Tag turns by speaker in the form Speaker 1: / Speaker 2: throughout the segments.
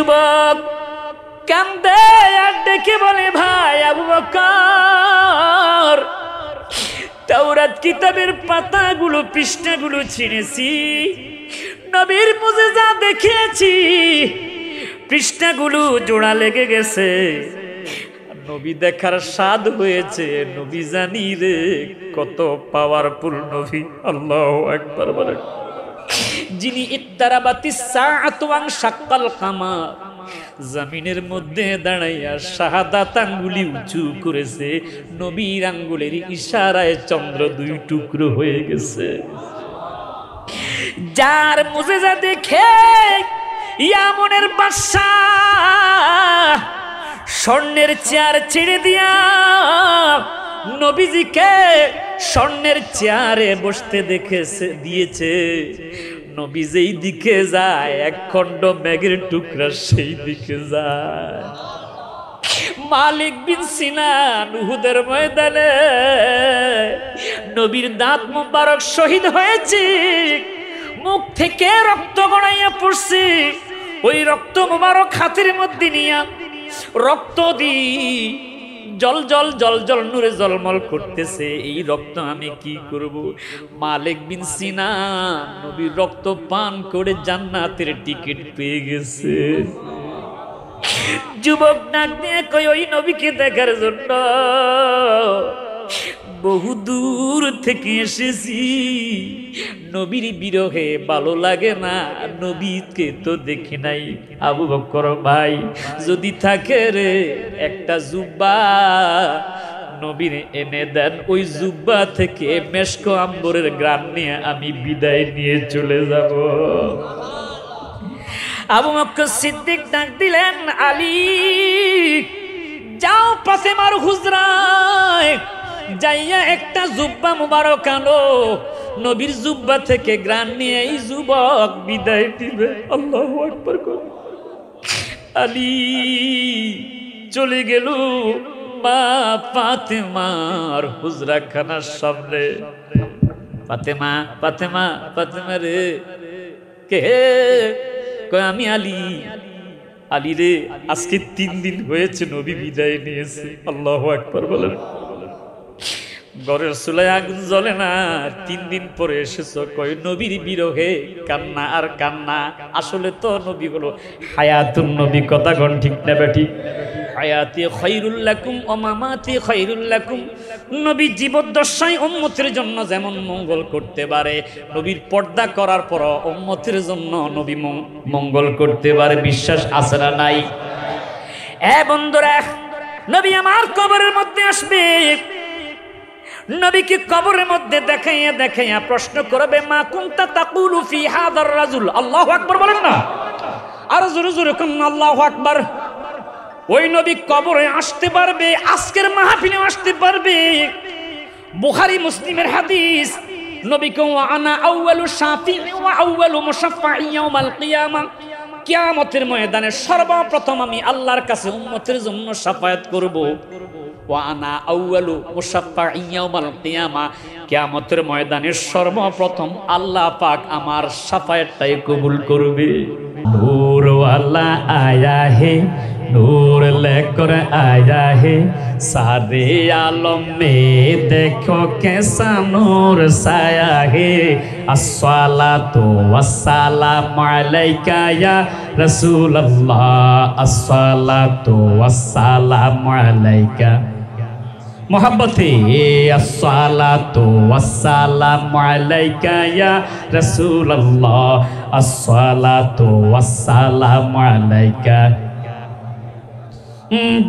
Speaker 1: যুবক কান্দে আর ডেকে বলে, ভাই আবু বকর, তাওরাত কিতাবের পাতাগুলো পৃষ্ঠাগুলো ছিঁড়েছি, নবীর মুজিজা দেখেছি, পৃষ্ঠাগুলো জোড়া লেগে গেছে, নবী দেখার স্বাদ হয়েছে। নবী জানি রে কত পাওয়ারফুল নবী। আল্লাহু আকবার বলেন। যিনি ইত্তারাবাতিস সাআতু ওয়া শাক্কাল কামার, জমিনের মধ্যে দাঁড়াইয়া শাহাদাত আঙ্গুলি উঁচু করেছে, নবীর আঙ্গুলের ইশারায় চন্দ্র দুই টুকরো হয়ে গেছে। যার মুজিজা দেখে ইয়ামনের বাদশাহ স্বর্ণের চেয়ার ছেড়ে দিয়া নবীজিকে স্বর্ণের চেয়ারে বসতে দিয়েছে। নবী যেই দিকে যায় এক খণ্ড মেঘের টুকরা সেই দিকে যায়। মালিক বিন সিনান উহুদের ময়দানে নবীর দাঁত মুবারক শহীদ হয়েছে, মুখ থেকে রক্ত গড়াইয়া পড়ছে। ওই রক্ত মুবারক হাতের মধ্যে নিয়া রক্ত দি জল জল জল জল নূরে জলমল করতেছে। এই রক্ত আমি কি করব? মালিক বিন সিনান নবীর রক্ত পান করে জান্নাতের টিকিট পেয়ে গেছে। যুবক ডাক দিয়ে কই, ওই নবীকে দেখার জন্য বহু দূর থেকে এসেছি, নবীর বিরহে ভালো লাগে না, নবীকে তো দেখি নাই। আবু বকর ভাই, যদি থাকে রে একটা জুব্বা নবীর এনে দেন, ওই জুব্বা থেকে মেশক আম্বরের গ্রাম নিয়ে আমি বিদায় নিয়ে চলে যাব। আবু বকর সিদ্দিক ডাক দিলেন, আলী যাও ফাতেমার হুজরায় যাইয়া একটা জুব্বা মুবারক আনো, নবীর জুব্বা থেকে গ্রান নিয়ে এই যুবক বিদায় দিবে। আল্লাহু আকবার। আলী চলে গেল মা ফাতেমার হুজরাখানার সামনে। ফাতেমা ফাতেমা ফাতেমা রে, কে? কয় আমি আলী। আলী রে, আজকে 3 দিন হয়েছে নবী বিদায় নিয়েছে। আল্লাহু আকবার বলেন। ঘরের চুলায় আগুন জ্বলে না, 3 দিন পরে এসেছ। কয় নবীর বিরহে কান্না আর কান্না। আসলে তো নবী হলো হায়াতুন নবী। কথা কোন ঠিক না বেটি? হায়াতি খায়রুল লাকুম ওয়া মামাতি খায়রুল লাকুম। নবী জীবদ্দশায় উম্মতের জন্য যেমন মঙ্গল করতে পারে, নবীর পর্দা করার পর উম্মতের জন্য নবী মঙ্গল করতে পারে। বিশ্বাস আছে না নাই? বন্ধুরা, নবী আমার কবরের মধ্যে আসবে, নবীকে কবরের মধ্যে দেখাইয়া দেখাইয়া প্রশ্ন করবে, মা কুনতা তাকুলু ফি হাদার রাজুল। আল্লাহু আকবার বলেন না, আর জোরে জোরে কোন আল্লাহু আকবার। ওই নবী কবরে আসতে পারবে, আজকের মাহফিলে আসতে পারবে। বুখারী মুসলিমের হাদিস, নবীকে ওয়া আনা আউয়ালু শাফিঈ ওয়া আউয়ালু মুশাফফাঈ ইয়াউমাল কিয়ামা, কিয়ামতের ময়দানে সর্বপ্রথম আমি আল্লাহর কাছে উম্মতের জন্য শাফায়াত করব। ওয়া আনা আউয়ালু মুশাফফাঈ ইয়াউমাল কিয়ামা, কিয়ামতের ময়দানে সর্বপ্রথম আল্লাহ পাক আমার শাফায়াতটাই কবুল করবে। নূর ওয়ালা আয়া হে, नूर लेकर आया है सारे आलम में, देखो कैसा नूर साया है। अस्सलातु वस्सलामु अलैका या रसूल अल्लाह, अस्सलातु वस्सलामु अलैका। मोहब्बते अस्सलातु वस्सलामु अलैका या रसूल अल्लाह, अस्सलातु वस्सलामु अलैका।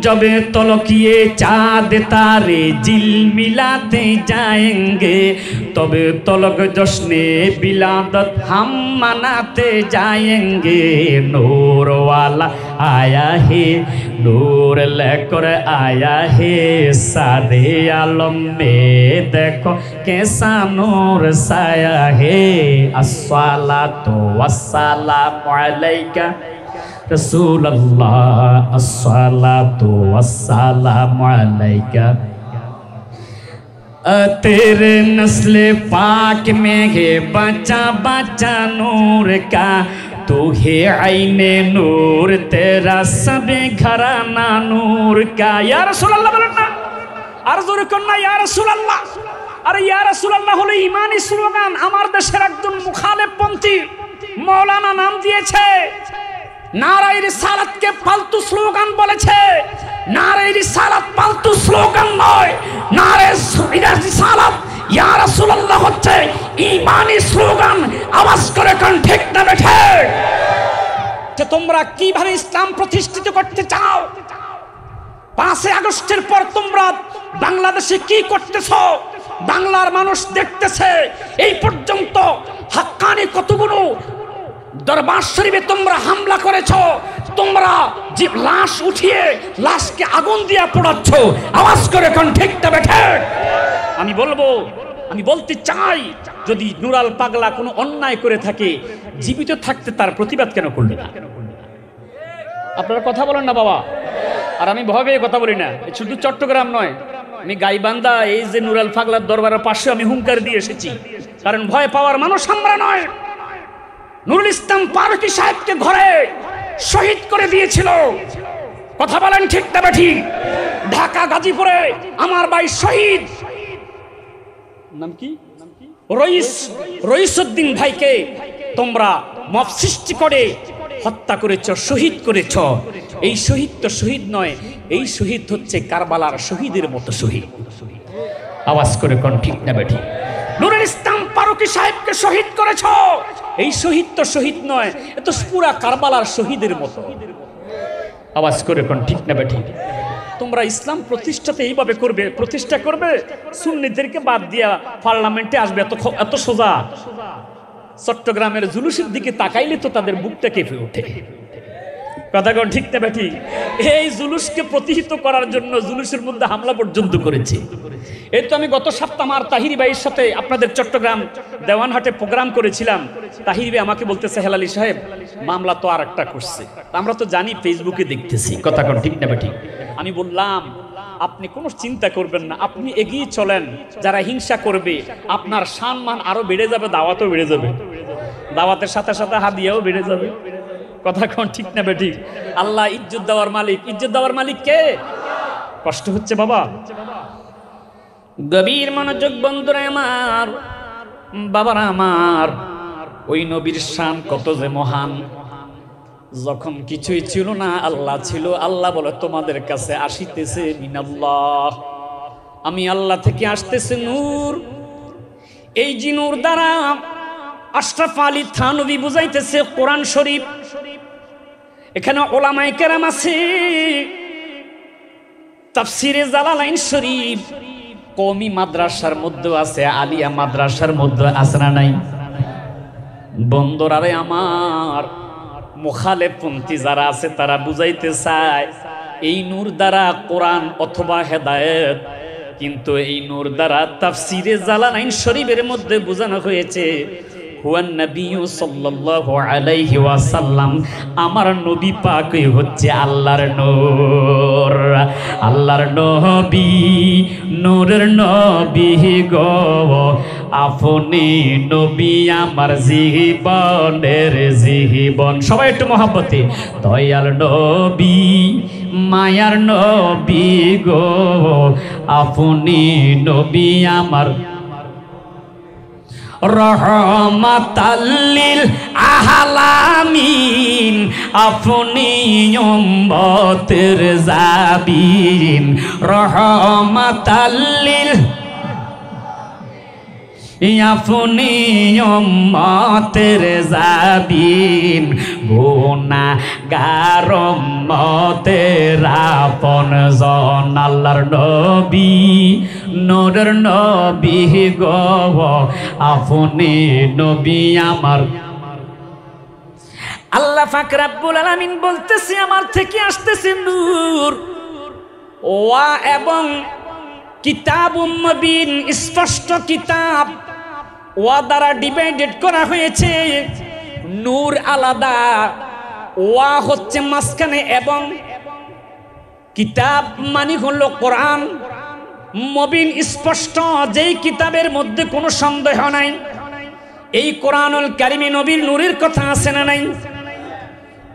Speaker 1: जब तलकिए चाँद तारे जिल मिलाते जाएंगे, तब तलक जश्ने बिलादत हम मनाते जाएंगे। नूर वाला आया है, नूर लेकर आया है सारे आलम में, देखो कैसा नूर साया है। अस्सलातु वस्सलामु अलैका रसूल अल्लाह, अस्सलातु वस्सलामु अलैका। तेरे नस्ल पाक में है बचा बचा नूर का, तू है आईने नूर तेरा सबे घराना नूर का। या রাসূলুল্লাহ বলেন না, আর জোরে কোন না ইয়া রাসূলুল্লাহ। আরে ইয়া রাসূলুল্লাহ হলো ঈমানি স্লোগান। আমার দেশের একজন মুখালেফপন্থী মৌলানা নাম দিয়েছে, নারায়ে রিসালাতকে ফালতু স্লোগান বলেছে। নারায়ে রিসালাত ফালতু স্লোগান নয়, নারায়ে রিসালাত ইয়া রাসূলুল্লাহ হচ্ছে ঈমানি স্লোগান। আওয়াজ করে কোন ঠিক না বেঠে? যে তোমরা কিভাবে ইসলাম প্রতিষ্ঠিত করতে চাও, 5 আগস্টের পর তোমরা বাংলাদেশে কি করতেছো বাংলার মানুষ দেখতেছে। এই পর্যন্ত হাক্কানি কতগুলো দরবার শরীফে তোমরা হামলা করেছো, তোমরা যে লাশ উঠিয়ে লাশকে আগুন দিয়ে পোড়াচ্ছ। আওয়াজ করে কোন ঠিক না বেঠে? আমি বলতে চাই, যদি নুরাল পাগলা কোনো অন্যায় করে থাকে, জীবিত থাকতে তার প্রতিবাদ কেন করলে না? আপনারা কথা বলেন না বাবা। আর আমি ভয়ে কথা বলি না, শুধু চট্টগ্রাম নয়, আমি গাইবান্ধা এই যে নুরাল পাগলার দরবারের পাশে আমি হুঙ্কার দিয়ে এসেছি। কারণ ভয় পাওয়ার মানুষ আমরা নয়। নুরুল ইসলাম ফারুকী সাহেবকে ঘরে শহীদ করে দিয়েছিল। কথা বলেন ঠিক না ঠিক? ঢাকা গাজীপুরে আমার ভাই শহীদ, নাম কি, রইসউদ্দিন ভাইকে তোমরা মব সৃষ্টি করে হত্যা করেছ, শহীদ করেছ। এই শহীদ তো শহীদ নয়, এই শহীদ হচ্ছে কারবালার শহীদের মতো শহীদ। আওয়াজ করে কোন ঠিক না বেঠি? নুরুল ইসলাম ফারুকী সাহেবকে শহীদ করেছ, এই শহীদ তো শহীদ নয়, এ তো পুরা কারবালার শহীদের মতো। আওয়াজ করে কোন ঠিক না বেঠি? তোমরা ইসলাম প্রতিষ্ঠাতে এইভাবে করবে, প্রতিষ্ঠা করবে, সুন্নিদেরকে বাদ দিয়া পার্লামেন্টে আসবে, এত সোজা? চট্টগ্রামের জুলুসের দিকে তাকাইলে তো তাদের বুকটা কেঁপে ওঠে। কথা কোন ঠিক না বেঠি? এই জুলুসকে প্রতিহিত করার জন্য জুলুসের মধ্যে হামলা পর্যন্ত করেছে। এই তো আমি গত সপ্তাহ আমার তাহিরি ভাইয়ের সাথে আপনাদের চট্টগ্রাম দেওয়ানহাটে প্রোগ্রাম করেছিলাম। তাহিরি ভাই আমাকে বলতেছে, হেলালি সাহেব মামলা তো আর একটা করছে। আমরা তো জানি, ফেসবুকে দেখতেছি। কথা কোন ঠিক না বেঠি? আমি বললাম, আপনি কোনো চিন্তা করবেন না, আপনি এগিয়ে চলেন। যারা হিংসা করবে আপনার সম্মান আরো বেড়ে যাবে, দাওয়াতও বেড়ে যাবে, দাওয়াতের সাথে সাথে হাদিয়াও বেড়ে যাবে। কথা কোন ঠিক না বেঠি? আল্লাহ ইজ্জত দেওয়ার মালিক। ইজ্জত দেওয়ার মালিক কে? কষ্ট হচ্ছে বাবা? গভীর মনোযোগ বন্ধুরা আমার, বাবারা আমার, ওই নবীর শান কত যে মহান। যখন কিছুই ছিল না আল্লাহ ছিল। আল্লাহ বলে, তোমাদের কাছে আসিতেছে মিনাল্লাহ, আমি আল্লাহ থেকে আসতেছে নূর। এই যে নূর দ্বারা আশরাফ আলী থানভী বুঝাইতেছে কোরআন শরীফ। এখানে ওলামায়ে কেরাম আছে, তাফসিরে জালালাইন শরীফ কওমি মাদ্রাসার মধ্যে আছে, আলিয়া মাদ্রাসার মধ্যে আছে না নাই? বন্ধুরারে আমার, মুখালেফপন্থী যারা আছে তারা বুঝাইতে চায় এই নূর দ্বারা কোরআন অথবা হেদায়েত, কিন্তু এই নূর দ্বারা তাফসিরে জালালাইন শরীফের মধ্যে বোঝানো হয়েছে হুয়ান নবিয়্যু সাল্লাল্লাহু আলাইহি ওয়াসাল্লাম, আমার নবী পাকই হচ্ছে আল্লাহর নূর। আল্লাহর নবী নূরের নবী গো, আপনি নবী আমার জীবনের জীবন। সবাই একটু মহব্বতে, দয়াল নবী মায়ার নবী গো, আপনি নবী আমার রহমাতাল্লিল আলামিন, আপনি উম্মতের জাবিন। রহমাতাল্লিল, আপনি উম্মতের জাবিন, গুনাহগার উম্মতের আপনজন। আল্লাহর নবী নূরের নবী গো, আপনি নবী আমার। আল্লাহ পাক রব্বুল আলামিন বলতেছে, আমার থেকে আসতেছে নূর ওয়া এবং কিতাবুম মুবিন, স্পষ্ট কিতাব। ওয়া দ্বারা ডিভাইডেড করা হয়েছে, নূর আলাদা, ওয়া হচ্ছে মাঝখানে, এবং কিতাব মানে হলো কোরআন। মুবিন স্পষ্ট, যেই কিতাবের মধ্যে কোনো সন্দেহ নাই। এই কোরআনুল কারিমে নবীর নূরের কথা আছে না নাই?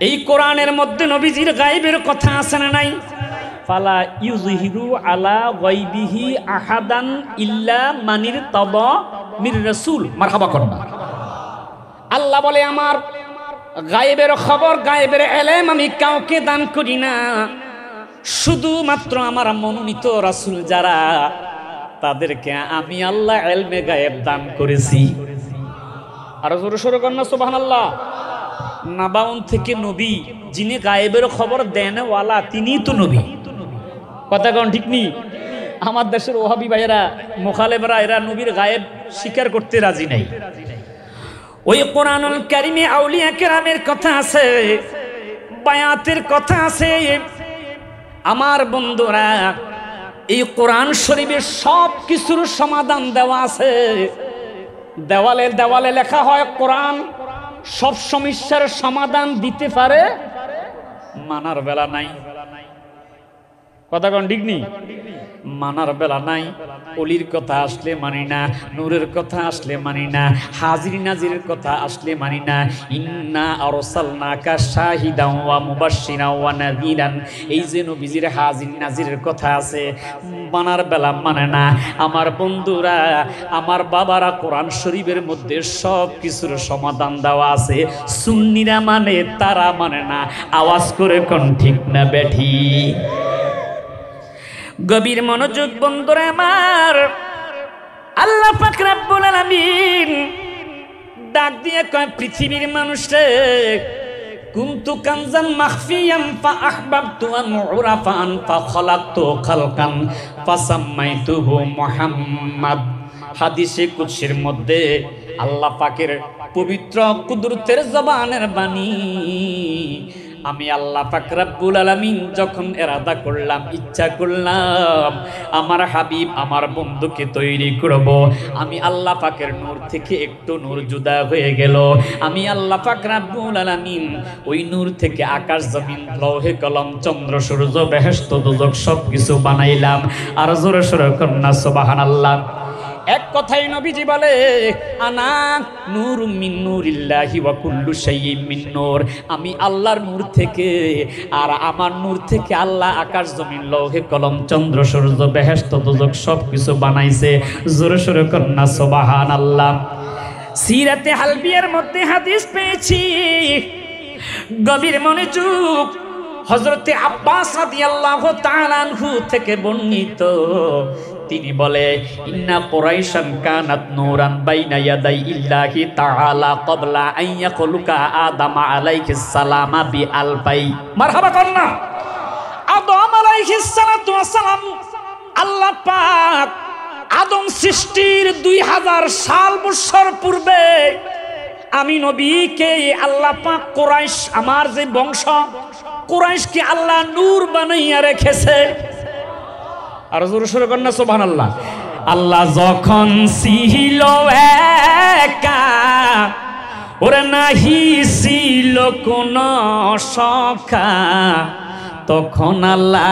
Speaker 1: এই কোরআনের মধ্যে নবীজির গায়েবের কথা আছে না নাই? ফালা ইউযহিরু আলা গায়বিহি আহাদান ইল্লা মানির তাবা মির রাসূল। মারহাবা করুন। আল্লাহ বলে আমার গায়েবের খবর, গায়েবের ইলম আমি কাউকে দান করি না, শুধুমাত্র আমার মনোনীত রাসূল যারা তাদেরকে আমি আল্লাহ ইলমে গায়েব দান করেছি। আর জোরে সোরে কন্যা সুবহানাল্লাহ। নাবাউন থেকে নবী যিনি গায়েবের খবর দেন ওয়ালা তিনিই তো নবী। কথা কোন ঠিক নি? আমার দেশের ওহাবি ভাইয়েরা মুখালেবরা এরা নবীর গায়েব স্বীকার করতে রাজি নাই। ওই কোরআনুল কারিমে আউলিয়া কেরামের কথা আছে, বায়াতের কথা আছে। আমার বন্ধুরা এই কোরআন শরীফের সব কিছুর সমাধান দেওয়া আছে। দেওয়ালে দেওয়ালে লেখা হয় কোরআন সব সমস্যার সমাধান দিতে পারে, মানার বেলা নাই। কথা কোন ঠিক নি? মানার বেলা নাই। অলির কথা আসলে মানি না, নূরের কথা আসলে মানি না, হাজির নাজিরের কথা আসলে মানি না। ইন্না আরসালনাকা শাহিদান ওয়া মুবাশশিরান ওয়া নাযীরান, এই যে নবীজির হাজির নাজিরের কথা আছে, মানার বেলা মানে না। আমার বন্ধুরা, আমার বাবারা, কোরআন শরীফের মধ্যে সব কিছুর সমাধান দেওয়া আছে। সুন্নিরা মানে, তারা মানে না। আওয়াজ করে কোন ঠিক না বেঠি? গভীর মনোযোগ বন্ধুরা আমার, আল্লাহ পাক রব্বুল আলামিন ডাক দিয়ে কয় পৃথিবীর মানুষে, কুনতু কানজান মাখফিয়ান ফাআহবাবতু আন উরাফান ফাখলাকতু খালকান ফাসাম্মাইতুহু মুহাম্মদ। হাদিসে কুদসির মধ্যে আল্লাহ পাকের পবিত্র কুদরতের জবানের বাণী, আমি আল্লাহ পাক রব্বুল আলামিন যখন ইরাদা করলাম, ইচ্ছা করলাম আমার হাবিব আমার বন্ধুকে তৈরি করব, আমি আল্লাহ পাকের নূর থেকে একটু নূর জুদা হয়ে গেল। আমি আল্লাহ পাক রব্বুল আলামিন ওই নূর থেকে আকাশ জমিন লৌহে কলম চন্দ্র সূর্য বেহেশত দোজখ সব কিছু বানাইলাম। আর জোরে সোরে কন্যা সুবহানাল্লাহ। এক কথাই নবীজি বলে, আনা নূরুম মিন নূরিল্লাহি ওয়া কুল্লু শাইইন মিন নূর। আমি আল্লাহর নূর থেকে, আর আমার নূর থেকে আল্লাহ আকাশ জমিন লৌহে কলম চন্দ্র সূর্য বেহেশত দোজখ সব কিছু বানাইছে। জোরে সোরে কন্যা সুবহানাল্লাহ। সিরাতে হালবিয়ার মধ্যে হাদিস পেয়েছি, গভীর মনোযোগ, হযরতে আব্বাস রাদিয়াল্লাহু তাআলা আনহু থেকে বর্ণিত। তিনি বলে, ইন্না কুরাইশান কানাত নূরান বাইনা ইয়াদাই ইল্লাহি তাআলা ক্বাবলা আন ইয়াখলুকা আদম আলাইহিস সালাম বি আলফাই। মারহাবা কন্যা। আদম আলাইহিস সালাতু ওয়াস সালাম, আল্লাহ পাক আদম সৃষ্টির 2000 সাল বছর পূর্বে আমি নবীকে আল্লাহ পাক কুরাইশ, আমার যে বংশ কুরাইশকে আল্লাহ নূর বানাইয়া রেখেছে। আর জোরে সোরে কন্যা সুবহানাল্লাহ। আল্লাহ যখন ছিল একা, ওরে নাহি ছিল কোন সখা, তখন আল্লাহ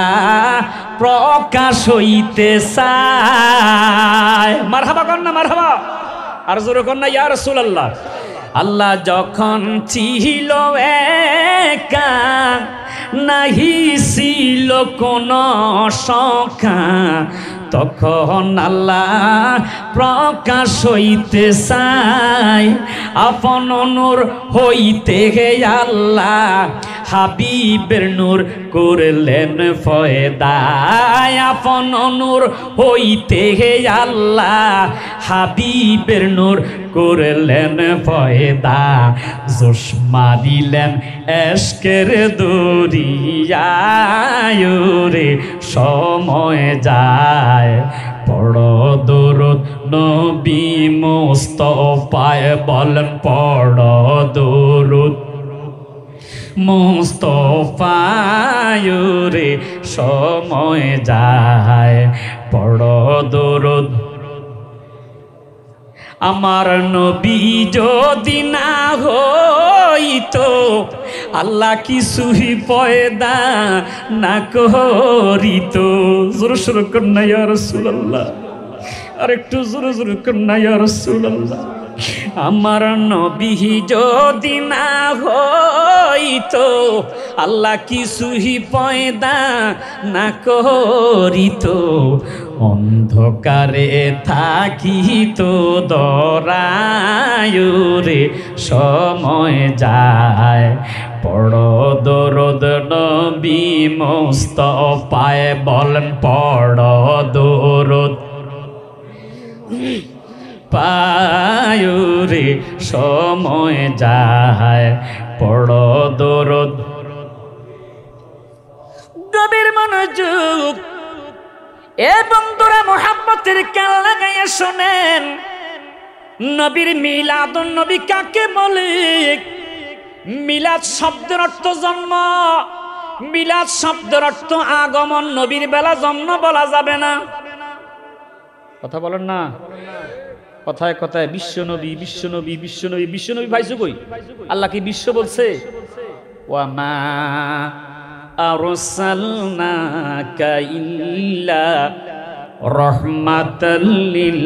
Speaker 1: প্রকাশ হইতে চায়। মারহাবা কন্যা মারহাবা। আর জোরে কন্যা ইয়া রাসূলুল্লাহ। আল্লাহ যখন ছিল একা, নাহি ছিল কোন সখা, তখন আল্লাহ প্রকাশ হইতে চায়। আপন নূর হইতে গে আল্লাহ হাবিবের নূর করলেন ফয়দা। আপন নূর হইতে গে আল্লাহ হাবিবের নূর করলেন ফয়দা। জোশমা দিলেন এশকের দরিয়ায় রে, সময় যায় পড় দরুদ নবী মুস্তাফায়। বলেন পড় দরুদ মুস্তাফায় রে, সময় যায় পড় দরুদ। আমার নবী যদি না হইতো, আল্লাহ কিছুই পয়দা না করিত। জোরে সোরে কন্যা ইয়া রাসূলুল্লাহ। আর একটু জোরে জোরে কন্যা ইয়া রাসূলুল্লাহ। আমার নবী যদি না হইতো, আল্লাহ কিছুই পয়দা না করিত, অন্ধকারে থাকিত দরায়ুরে সময় যায়। পড় দরদ নবী মুস্তাফায়, বলেন পড় দরদ পায়ুরে সময় যায়। পড় দরদ। গভীর মনোযোগ এ বন্ধুরা, মুহাব্বতের কান লাগাইয়া শোনেন। নবীর মিলাদুন নবী কাকে বলে? মিলাদ শব্দের অর্থ জন্ম, মিলাদ শব্দের অর্থ আগমন। নবীর বেলা জন্ম বলা যাবে না। কথা বলেন না, কথায় কথায় বিশ্বনবী বিশ্বনবী বিশ্বনবী বিশ্বনবী পাইছো কই? আল্লাহ কি বিশ্ব বলছে? ওয়ামা আরসালনাকা ইল্লা রাহমাতাল লিল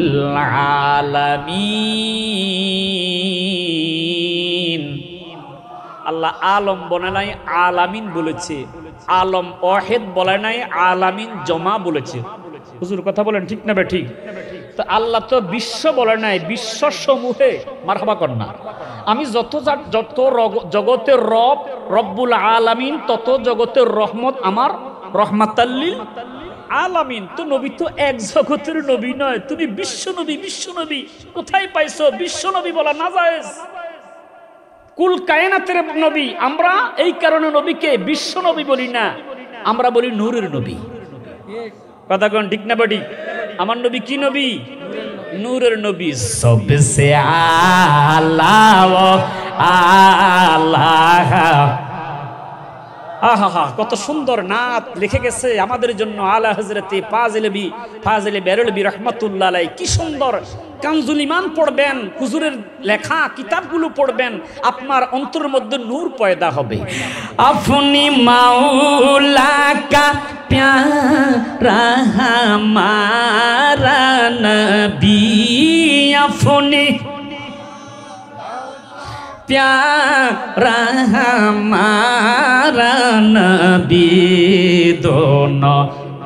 Speaker 1: আলামিন। আল্লাহ আলম বলে নাই, আলামিন বলেছে। আলম ওয়াহিদ বলে নাই, আলামিন জমা বলেছে। হুজুর কথা বলেন ঠিক না? ঠিক। তো আল্লাহ তো বিশ্ব বলে নাই, বিশ্ব সমূহে। মারহাবা কর না। আমি যত জগতের রব রব্বুল আলামিন, তত জগতের রহমত আমার রহমাতাল্লিল আলামিন। তো নবী তো এক জগতের নবী নয়, তুমি বিশ্ব নবী। বিশ্ব নবী কোথায় পাইছো? বিশ্ব নবী বলা না জায়েজ। কুল কায়নাতের নবী আমরা, এই কারণে নবীকে বিশ্ব নবী বলি না, আমরা বলি নূরের নবী। কথা কোন ঠিক না? ঠিক। আমার নবী কি নবী? নূরের নবী। সবসে আলা আল্লাহ। আহা, কত সুন্দর নাত লিখে গেছে আমাদের জন্য আলা হযরতে ফাজিলে বেরলবি রাহমাতুল্লাহ আলাইহি। কি সুন্দর কানজুল ইমান পড়বেন, হুজুরের লেখা কিতাবগুলো পড়বেন, আপনার অন্তরের মধ্যে নূর পয়দা হবে। আপনি মাওলা কা প্যারা হামারা নবী, আপনি प्यारा हमारा नबी, दोनों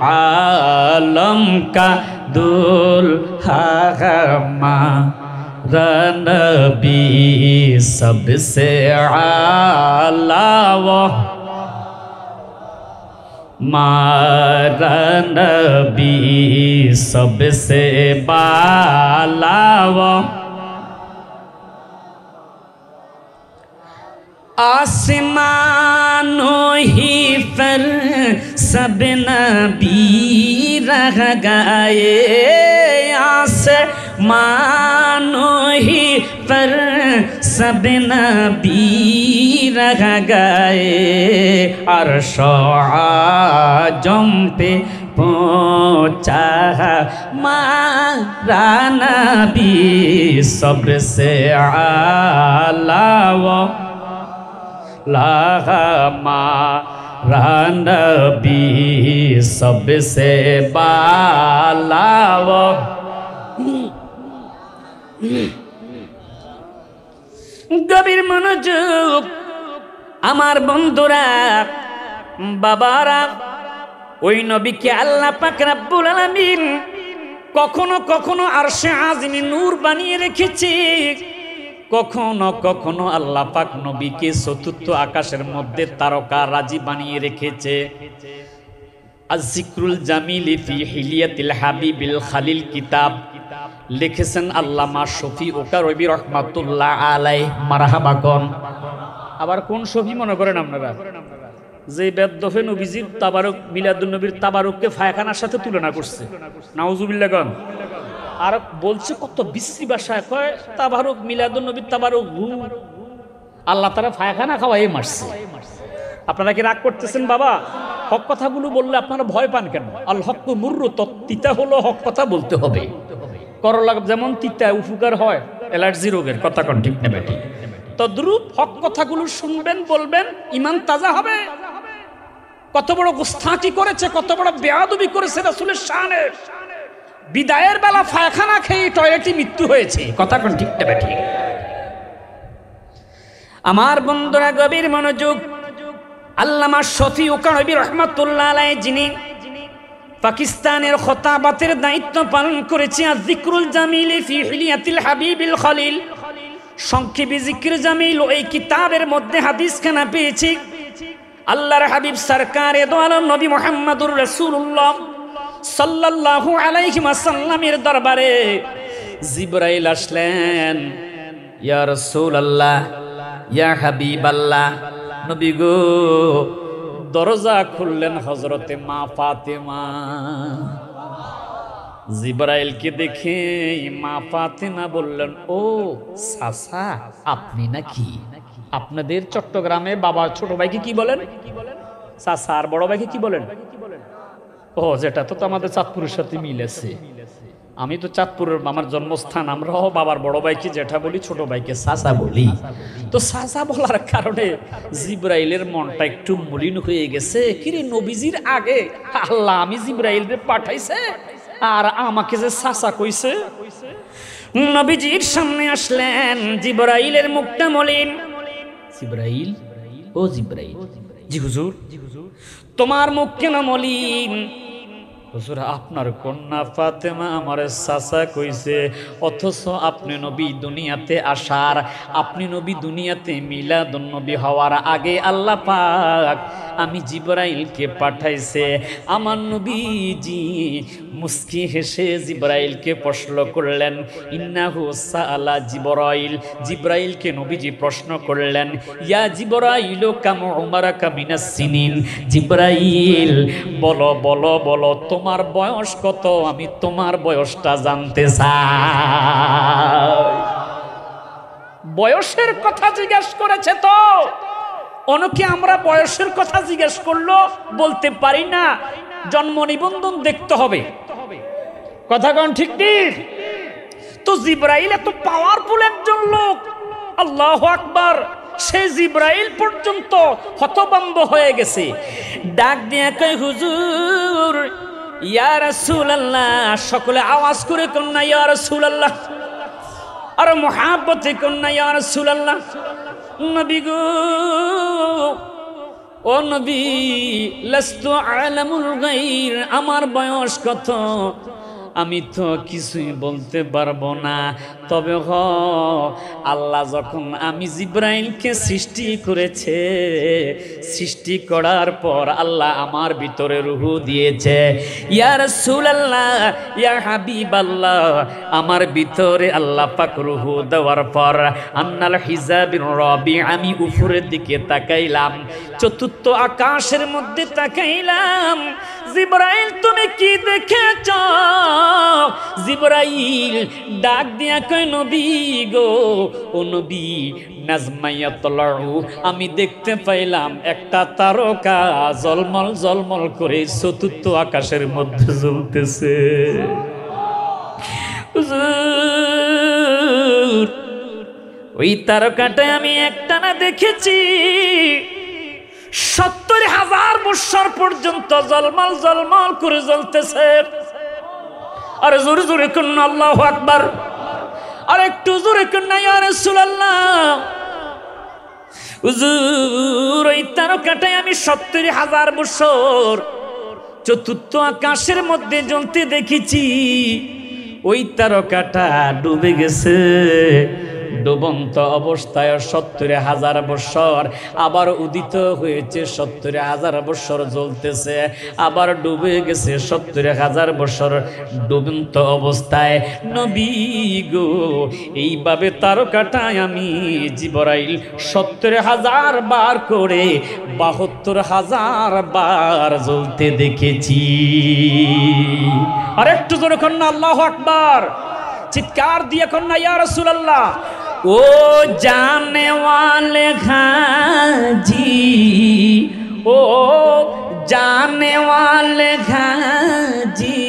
Speaker 1: आलम का दुल्हा हमारा नबी, सबसे आला वो मारा नबी, सबसे बाला वो। आसमानों ही पर सब नबी रह गए, आसमानों ही पर सब नबी रह गए, अर्श आजम पे पहुँचा हमारा नबी, सबसे आला वो हमारा नबी, सबसे बाला वो। গভীর মনোযোগ আমার বন্ধুরা, বাবারা, ওই নবীকে আল্লাহ পাক রব্বুল আলামিন কখনো কখনো আরশে আজিমে নূর বানিয়ে রেখেছে, কখনো কখনো আল্লাহ পাক নবীকে চতুর্থ আকাশের মধ্যে তারকা রাজি বানিয়ে রেখেছে। আয-যিকরুল জামিল ফি হিলিয়াতিল হাবিবিল খালিল কিতাব লিখেছেন আল্লামা শফি ওকারবি রহমাতুল্লাহ আলাইহি। মারহাবা কোন। আবার কোন শফি মনে করেন আপনারা? যে বেদফে নবীজির তাবারুক, মিলাদুন নবীর তাবারুককে ফায়খানার সাথে তুলনা করছে। নাউজুবিল্লাহ কোন। আর বলছে কত বিশ্রী ভাষায়, কয় তাবারুক, মিলাদুন নবীর তাবারুক আল্লাহ তারা ফায়খানা খাওয়াই মারছে। আপনারা কি রাগ করতেছেন বাবা? হক কথাগুলো বললে আপনারা ভয় পান কেন? আল হক মুররু, তিতা হলো, হক কথা বলতে হবে। করলা যেমন তিতা, উপকার হয় অ্যালার্জি রোগের। কথা কোন ঠিক নেবে ঠিক। তদ্রূপ হক কথাগুলো শুনবেন, বলবেন, ঈমান তাজা হবে। কত বড় গুস্তাখি করেছে, কত বড় বেয়াদবি করেছে রাসূলের শানে। বিদায়ের বেলা পায়খানা খেয়ে টয়লেটে মৃত্যু হয়েছে। কথা কোন ঠিক না ঠিক? আমার বন্ধুরা গভীর মনোযোগ। আল্লামা শফিউক নবী রহমাতুল্লাহ আলাইহি যিনি পাকিস্তানের খতাবাতের দায়িত্ব পালন করেছে, যিকরুল জামিল ফি হিলিয়াতিল হাবিবিল খলিল, সংক্ষেপে জিকির জামিল, এই কিতাবের মধ্যে হাদিসখানা পেয়েছি। আল্লাহর হাবিব সরকারে দো আলম নবী মুহাম্মদুর রাসূলুল্লাহ সাল্লাল্লাহু আলাইহি ওয়াসাল্লামের দরবারে জিবরাইল আসলেন। ইয়া রাসূলুল্লাহ, ইয়া হাবিবাল্লাহ, নবী গো। দরজা খুললেন হযরতে মা ফাতেমা। জিবরাইলকে দেখে মা ফাতেমা বললেন, ও চাচা, আপনি নাকি? আপনাদের চট্টগ্রামে বাবা ছোট ভাইকে কি বলেন? চাচা। আর বড় ভাইকে কি বলেন? ও, যেটা তো আমাদের চাঁদপুরের সাথে মিল আছে। আমি তো চাঁদপুরের আমার জন্মস্থান, আমরাও বাবার বড় ভাইকে জেঠা বলি, ছোট ভাইকে চাচা বলি। তো চাচা বলার কারণে জিবরাইলের মনটা একটু মলিন হয়ে গেছে। কিরে, নবীজির আগে আল্লাহ আমি জিবরাইলকে পাঠাইছে আর আমাকে যে চাচা কইছে। নবীজির সামনে আসলেন, জিবরাইলের মুখটা মলিন। জিবরাইল, ও জিবরাইল। জি হুজুর। তোমার মুখ কেন মলিন? হুজুর, আপনার কন্যা ফাতেমা আমার চাচা কইছে, অথচ আপনি নবী দুনিয়াতে আসার, আপনি নবী দুনিয়াতে মিলাদুন নবী হওয়ার আগে আল্লাহ পাক আমি জিবরাইলকে পাঠাইছে। আমার নবীজি মুস্কি হেসে জিবরাইলকে প্রশ্ন করলেন, ইন্নাহু সাআলা জিবরাইল। জিবরাইলকে নবীজি প্রশ্ন করলেন, ইয়া জিবরাইল কাম উমারাকা মিনাস সিনিন। জিবরাইল, বলো বলো বলো, তোমার বয়স কত? আমি তোমার বয়সটা জানতে চাই। বয়সের কথা জিজ্ঞেস করেছে তো। অনেকে আমরা বয়সের কথা জিজ্ঞেস করলো বলতে পারি না, জন্ম নিবন্ধন দেখতে হবে। কথা কোন ঠিক ঠিক? তো জিবরাইল এত পাওয়ারফুল একজন লোক, আল্লাহু আকবার। সে জিবরাইল পর্যন্ত হতভম্ব হয়ে গেছে। ডাক দিয়া কয়, হুজুর, ইয়া রাসূলুল্লাহ। সকলে আওয়াজ করে কন্যা ইয়া রাসূলুল্লাহ, আর মুহাব্বতে কন্যা ইয়া রাসূলুল্লাহ। নবী গো, ও নবী, লাস্তু আলামুল গায়র। আমার বয়স কত আমি তো কিছুই বলতে পারবো না। তবে আল্লাহ যখন আমি জিবরাইলকে সৃষ্টি করেছে, সৃষ্টি করার পর আল্লাহ আমার ভিতরে রূহ দিয়েছে। ইয়া রাসূলুল্লাহ, ইয়া হাবিবাল্লাহ, আমার ভিতরে আল্লাহ পাক রূহ দেওয়ার পর আন্নাল হিজাবির রবি, আমি উপরের দিকে তাকাইলাম, চতুর্থ আকাশের মধ্যে তাকাইলাম। জিবরাইল, তুমি কি দেখেছ? জিবরাইল ডাক দিয়া কয়, নবী গো, ও নবী, নাজমায়াতলাউ, আমি দেখতে পাইলাম একটা তারকা জলমল জলমল করে চতুর্থ আকাশের মধ্যে জ্বলতেছে। ওই তারকাটা আমি একটানা দেখেছি ৭০,০০০ বৎসর পর্যন্ত জলমল জলমল করে জ্বলতেছে। আর জোরে জোরে কন্যা আল্লাহু আকবার, আর একটু জোরে কন্যা ইয়া রাসূলুল্লাহ। হুজুর, ওই তারকাটাই আমি ৭০,০০০ বৎসর চতুর্থ আকাশের মধ্যে জ্বলতে দেখেছি। ওই তারকাটা ডুবে গেছে, ডুবন্ত অবস্থায় ৭০,০০০ বৎসর, আবার উদিত হয়েছে ৭০,০০০ বৎসর জ্বলতেছে, আবার ডুবে গেছে ৭০,০০০ বৎসর ডুবন্ত অবস্থায়। নবী গো, এইভাবে তারকাটায় আমি জিবরাইল ৭০,০০০ বার করে ৭২,০০০ বার জ্বলতে দেখেছি। আর একটু জোরে কন্যা আল্লাহু আকবার, চিৎকার দিয়ে কন্যা ইয়া রাসূলুল্লাহ। ও জানে ওয়ালে ঘাজি, ও জানে ওয়ালে ঘাজি,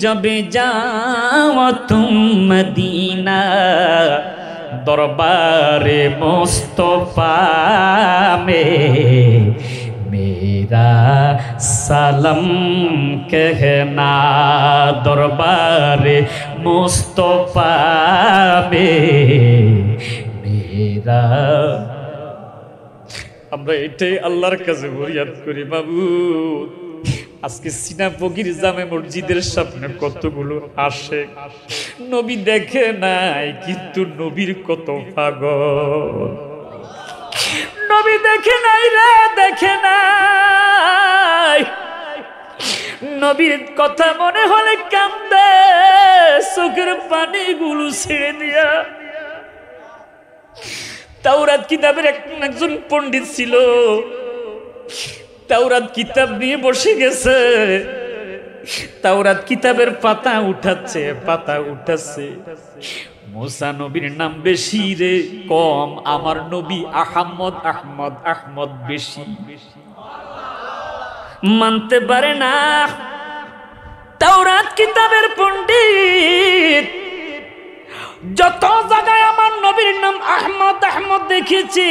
Speaker 1: জবে যাও তুম মদিনা, দরবারে মুস্তফা মে मेरा सलाम कहना दरबारे मुस्तफा में मेरा। আমরা এটাই আল্লাহর কাছে ফরিয়াদ করি, বাবু আজকে সিনাপগির জামে মসজিদের সামনে কতগুলো আশেক নবী দেখে নাই, কিন্তু নবীর কত পাগল। নবী দেখে নাই রে, দেখে নাই। নবীর কথা মনে হলে কান্দে, চোখের পানিগুলো ছেড়ে দিয়া। তাওরাত কিতাবের একজন পণ্ডিত ছিল, তাওরাত কিতাব নিয়ে বসে গেছে, তাওরাত কিতাবের পাতা উঠাচ্ছে, পাতা উঠাচ্ছে। মুসা নবীর নাম বেশি রে কম, আমার নবী আহমদ আহমদ আহমদ বেশি। মানতে পারে না তাওরাত কিতাবের পণ্ডিত। যত জায়গায় আমার নবীর নাম আহমদ আহমদ দেখেছে,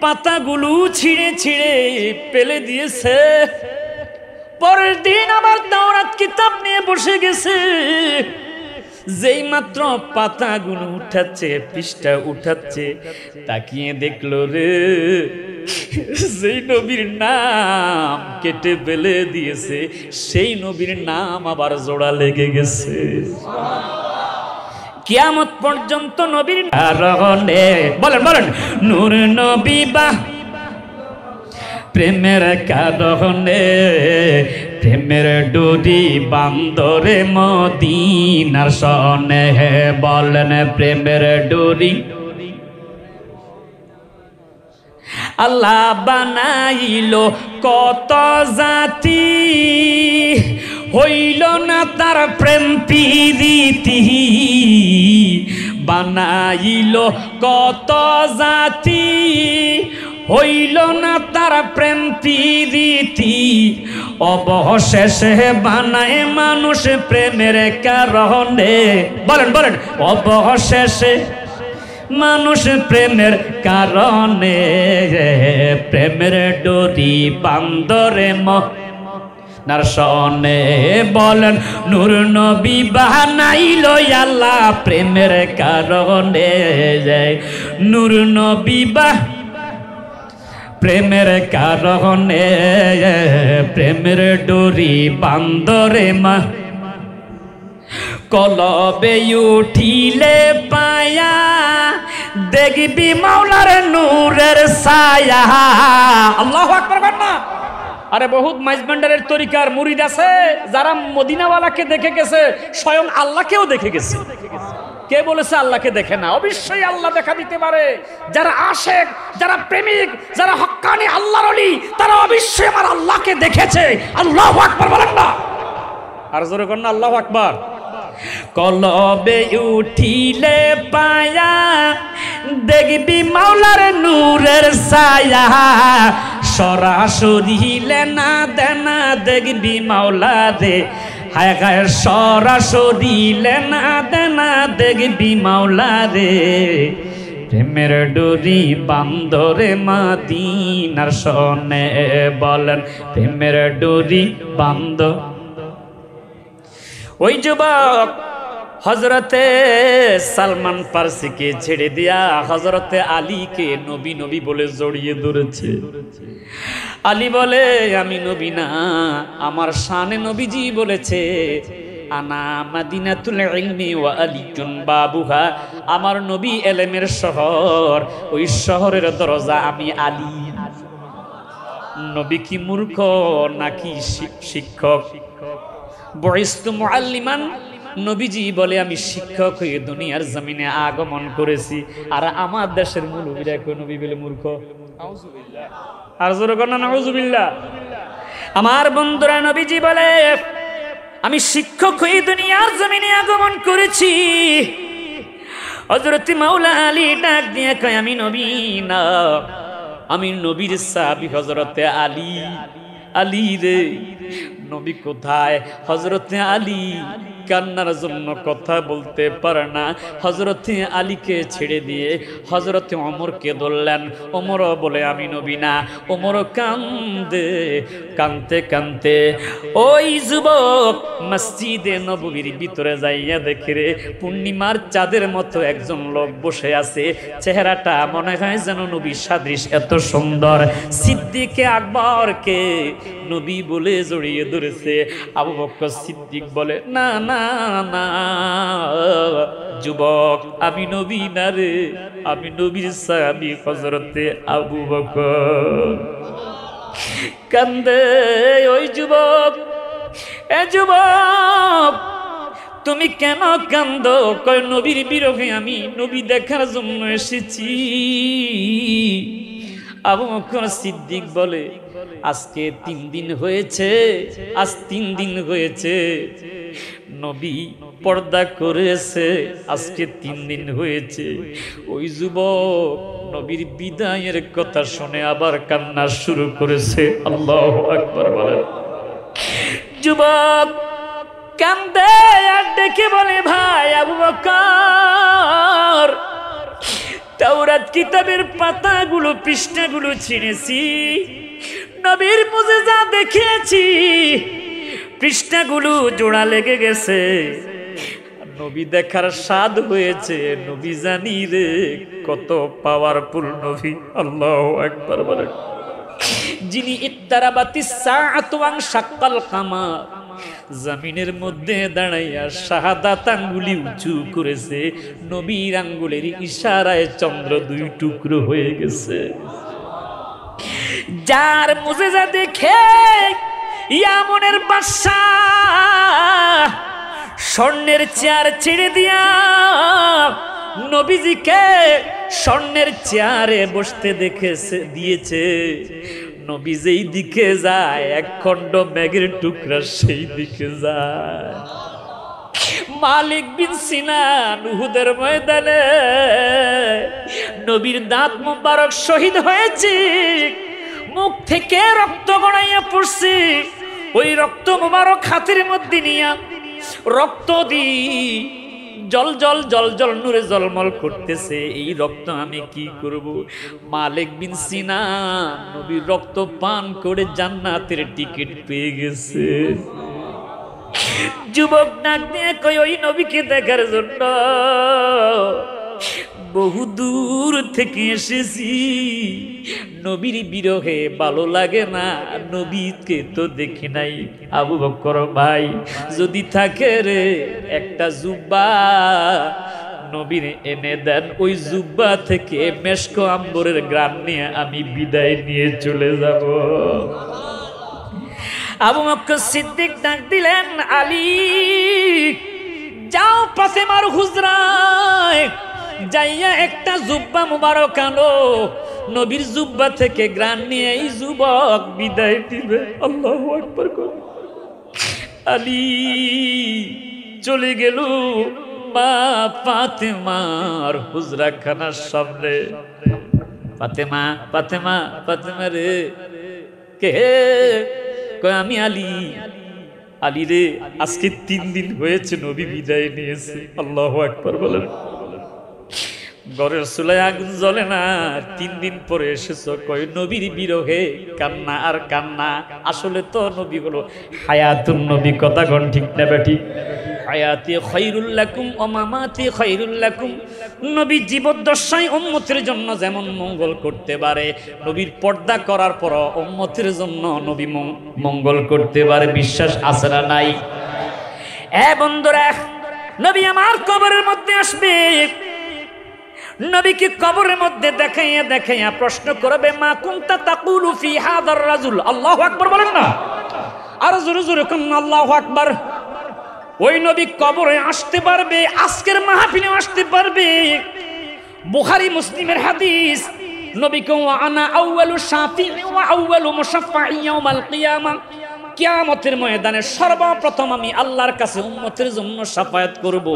Speaker 1: পাতাগুলো ছিঁড়ে ছিঁড়ে ফেলে দিয়েছে। পরের দিন আবার তাওরাত কিতাব নিয়ে বসে গেছে, যেই মাত্র পাতাগুলো উঠাচ্ছে, পৃষ্ঠা উঠাচ্ছে, তাকিয়ে দেখলো রে যেই নবীর নাম কেটে ফেলে দিয়েছে, সেই নবীর নাম আবার জোড়া লেগে গেছে। কিয়ামত পর্যন্ত নবীর কারণে বলেন বলেন নূর নবী বা প্রেমের কারণে প্রেমের ডুরি বান্দরে মদিনার সনে। বলেন প্রেমের ডুরি আল্লাহ বানাইল কত জাতি, হইল না তার প্রেম প্রীতি। বানাইল কত জাতি, হইল না তার প্রেম প্রীতি। অবশেষে বানায় মানুষ প্রেমের কারণে। বলেন বলেন অবশেষে মানুষ প্রেমের কারণে প্রেমের ডোরি বান্দরে মদিনার সনে। বলেন নূর নবী বানাইল আল্লাহ প্রেমের কারণে। নূর নবী প্রেমের কারণে প্রেমের ডোরি বান্দরে মা। কলবে উঠিলে পায়া দেখবি মাওলার নূরের ছায়া। আল্লাহু আকবার বলেন না। আরে বহুত মাইজবান্ডারের তরিকার মুরিদ আছে যারা মদিনাওয়ালাকে দেখে গেছে, স্বয়ং আল্লাহকেও দেখে গেছে। কে বলেছে আল্লাহকে দেখে না? অবশ্যই আল্লাহ দেখা দিতে পারে। যারা আশেক, যারা প্রেমিক, যারা হক্কানি আল্লাহর ওলি, তারা অবশ্যই আমার আল্লাহকে দেখেছে। আল্লাহু আকবার বলেন না। আর জোরে করেন না আল্লাহু আকবার। কলবে উঠিলে পায়া দেখবি মাওলার নূরের ছায়া। সরাসরি লেনা দেনা দেখবি মাওলা রে, হায় হায় সরাসরি লেনা দেনা দেখবি মাওলা রে। প্রেমের ডোরি বান্দরে মদিনার সনে। বলেন প্রেমের ডোরি বান্দ। ওই যুবক হজরতে সালমান ফার্সিকে ছেড়ে দিয়া হজরতে আলীকে নবী নবী বলে জড়িয়ে ধরেছে। আলী বলে আমি নবী না, আমার শানে নবীজি বলেছে আনা মাদিনাতুল ইলমি ওয়া আলিয়ুন বাবুহা। আমার নবী এলেমের শহর, ওই শহরের দরজা আমি আলী। নবী কি মূর্খ নাকি শিক্ষক? বুইস্তু মুআল্লিমান, নবীজি বলে আমি শিক্ষক হয়ে দুনিয়ার জমিনে আগমন করেছি। আর আমার দেশের মুলুবীরা কই নবী বলে মূর্খ? নাউজুবিল্লাহ। আর জোরে কোন নাউজুবিল্লাহ। আমার বন্ধুরা নবীজি বলে আমি শিক্ষক হয়ে দুনিয়ার জমিনে আগমন করেছি। হযরত মাওলা আলী ডাক দিয়ে কয় আমি নবী না, আমি নবীর সাহাবী হযরতে আলী। আলী রে, নবী কোথায়? হযরতে আলী কান্নার জন্য কথা বলতে পারে না। হযরতে আলীকে ছেড়ে দিয়ে হযরতে ওমরকে ধরলেন। ওমরও বলে আমি নবী না। ওমরও কান্দে, কানতে কানতে ওই যুবক মসজিদে নববীর ভিতরে যাইয়া দেখে রে পূর্ণিমার চাঁদের মতো একজন লোক বসে আছে। চেহারাটা মনে হয় যেন নবী সাদৃশ, এত সুন্দর। সিদ্দিকে আকবরকে নবী বলে জড়িয়ে ধরেছে। আবু বকর সিদ্দিক বলে না না না যুবক, আমি নবী না রে, আমি নবীর সাহাবী হযরতে আবু বকর। কান্দে ওই যুবক, এ যুবক তুমি কেন কান্দো? কয় নবীর বিরহে আমি নবী দেখার জন্য এসেছি। আবু বকর সিদ্দিক বলে আজকে 3 দিন হয়েছে, আজ 3 দিন হয়েছে নবী পর্দা করেছে, আজকে 3 দিন হয়েছে। ওই যুবক নবীর বিদায়ের কথা শুনে আবার কান্না শুরু করেছে। আল্লাহু আকবার বলেন। যুবক কান্দে আর ডেকে বলে ভাই আবু বকর, তাওরাত কিতাবের পাতাগুলো পৃষ্ঠাগুলো ছিঁড়েছি, নবীর মুজিজা দেখেছি, পৃষ্ঠাগুলো জোড়া লেগে গেছে, নবী দেখার স্বাদ হয়েছে। নবী জানি রে কত পাওয়ারফুল নবী। আল্লাহু আকবার বলেন। যিনি ইত্তারাবাতিস সাআতু ওয়া শাক্কাল কামার, জমিনের মধ্যে দাঁড়াইয়া শাহাদাত আঙ্গুলি উঁচু করেছে, নবীর আঙ্গুলের ইশারায় চন্দ্র 2 টুকরো হয়ে গেছে। যার মুজিজা দেখে ইয়ামনের বাদশাহ স্বর্ণের চেয়ার ছেড়ে দিয়া নবীজিকে স্বর্ণের চেয়ারে বসতে দেখেছে দিয়েছে। নবী যেই দিকে যায় 1 খণ্ড মেঘের টুকরা সেই দিকে যায়। মালিক বিন সিনান উহুদের ময়দানে নবীর দাঁত মুবারক শহীদ হয়েছে, মুখ থেকে রক্ত গড়াইয়া পড়ছে। ওই রক্ত মুবারক হাতের মধ্যে নিয়া রক্ত দি জল জল জল জল নূরে জলমল করতেছে। এই রক্ত আমি কি করব? মালিক বিন সিনান নবীর রক্ত পান করে জান্নাতের টিকিট পেয়ে গেছে। যুবক ডাক দিয়ে কই ওই নবীকে দেখার জন্য বহু দূর থেকে এসেছি, নবীর বিরহে ভালো লাগে না, নবীকে তো দেখি নাই। আবু বকর ভাই যদি থাকে রে একটা জুব্বা নবীর এনে দেন, ওই জুব্বা থেকে মেশক আম্বরের গ্রাম নিয়ে আমি বিদায় নিয়ে চলে যাব। আবু বকর সিদ্দিক ডাক দিলেন আলী যাও ফাতেমার হুজরায় যাইয়া একটা জুব্বা মুবারক আনো, নবীর জুব্বা থেকে গ্রান নিয়ে এই যুবক বিদায় দিবে। আল্লাহু আকবার। আলী চলে গেল মা ফাতেমার হুজরাখানার সামনে। ফাতেমা ফাতেমা ফাতেমা রে কে? কয় আমি আলী। আলী রে আজকে 3 দিন হয়েছে নবী বিদায় নিয়েছে। আল্লাহু আকবার বলেন। ঘরের চুলায় আগুন জ্বলে না, 3 দিন পরে এসেছো। কয় নবীর বিরহে কান্না আর কান্না। আসলে তো নবী হলো হায়াতুন নবী। কথা কোন ঠিক না বেটি? হায়াতি খায়রুল লাকুম ওয়া মামাতি খায়রুল লাকুম। নবী জীবদ্দশায় উম্মতের জন্য যেমন মঙ্গল করতে পারে, নবীর পর্দা করার পর উম্মতের জন্য নবী মঙ্গল করতে পারে। বিশ্বাস আছে না নাই? বন্ধুরা, নবী আমার কবরের মধ্যে আসবে, নবীকে কবরের মধ্যে দেখাইয়া দেখাইয়া প্রশ্ন করবে মা কুনতা তাকুলু ফি হাদার রাজুল। আল্লাহু আকবার বলেন না, আর জোরে জোরে কোন আল্লাহু আকবার। ওই নবী কবরে আসতে পারবে, আজকের মাহফিলে আসতে পারবে। বুখারী মুসলিমের হাদিস, নবীকে আনা আউয়ালু শাফিঈ ওয়া আউয়ালু মুশাফফাঈ ইয়াউমাল কিয়ামা, কিয়ামতের ময়দানে সর্বপ্রথম আমি আল্লাহর কাছে উম্মতের জন্য শাফায়াত করব।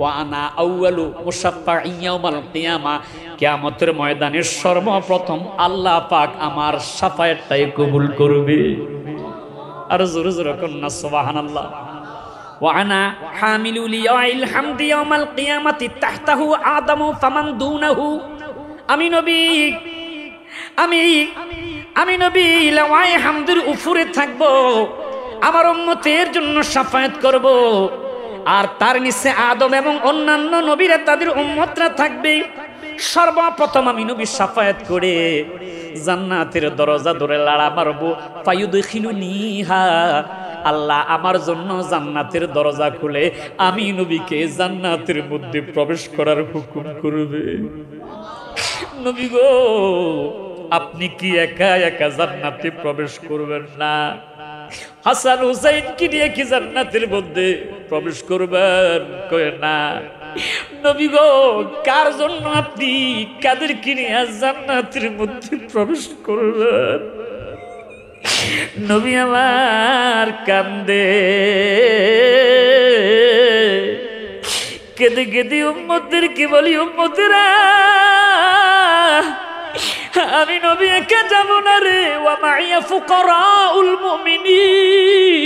Speaker 1: ওয়া আনা আউয়ালু মুশাফফাঈ ইয়াউমাল কিয়ামা, কিয়ামতের ময়দানে সর্বপ্রথম আল্লাহ পাক আমার শাফায়াতটাই কবুল করবে। আর জোরে জোরে কোন না সুবহানাল্লাহ। ওয়ানা হামিলু লিয়াইল হামদি ইয়াউমাল কিয়ামাতি তাহতাহু আদমু ফামান দুনাহু। আমি নবী আমি নবী লাওয়ায়ে হামদের উপরে থাকব, আমার উম্মতের জন্য শাফায়াত করব, আর তার নিচে আদম এবং অন্যান্য নবীরা তাদের উম্মতরা থাকবে। সর্বপ্রথম আমি নবী শাফায়াত করে জান্নাতের দরজা ধরে লাড়া মারবো, ফায়ুদখিলুনিহা, আল্লাহ আমার জন্য জান্নাতের দরজা খুলে আমি নবীকে জান্নাতের মধ্যে প্রবেশ করার হুকুম করবে। নবী গো, আপনি কি একা একা জান্নাতে প্রবেশ করবেন না? হাসান হুসাইন কি নিয়ে কি জান্নাতের মধ্যে প্রবেশ করবেন? কয় না। নবী গো, কার জন্য আপনি কাদের কি নিয়ে জান্নাতের মধ্যে প্রবেশ করবেন? নবী আমার কান্দে, কেঁদে কেঁদে উম্মতদের কি বলি, উম্মতেরা আমি নবী একা যাব না রে। ওয়া মাইয়া ফুকারাউল মুমিনিন,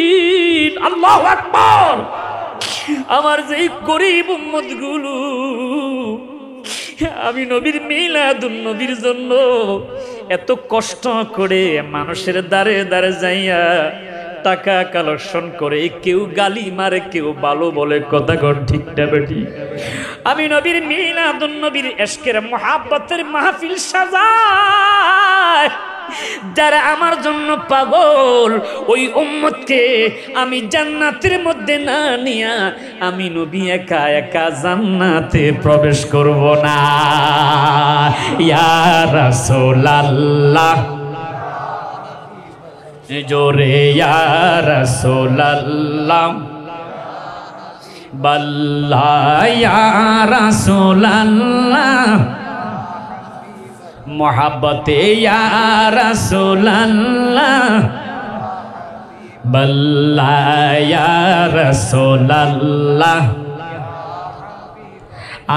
Speaker 1: আল্লাহু আকবার। আমার যে গরীব উম্মতগুলো আমি নবীর মিলাদুন নবীর জন্য এত কষ্ট করে মানুষের দ্বারে দ্বারে যাইয়া টাকা কালেকশন করে, কেউ গালি মারে, কেউ ভালো বলে, কথা কর ঠিক না বেটি? আমি নবীর মিলাদুন নবীর ইশকের মুহাব্বতের মাহফিল সাজায়, যারা আমার জন্য পাগল, ওই উম্মতকে আমি জান্নাতের মধ্যে না নিয়া আমি নবী একা একা জান্নাতে প্রবেশ করব না। ইয়া রাসূলুল্লাহ, জোরে ইয়া রাসূলুল্লাহ, বাল্লা ইয়া রাসূলুল্লাহ, মোহাব্বতে ইয়া রাসূলুল্লাহ, বাল্লা ইয়া রাসূলুল্লাহ।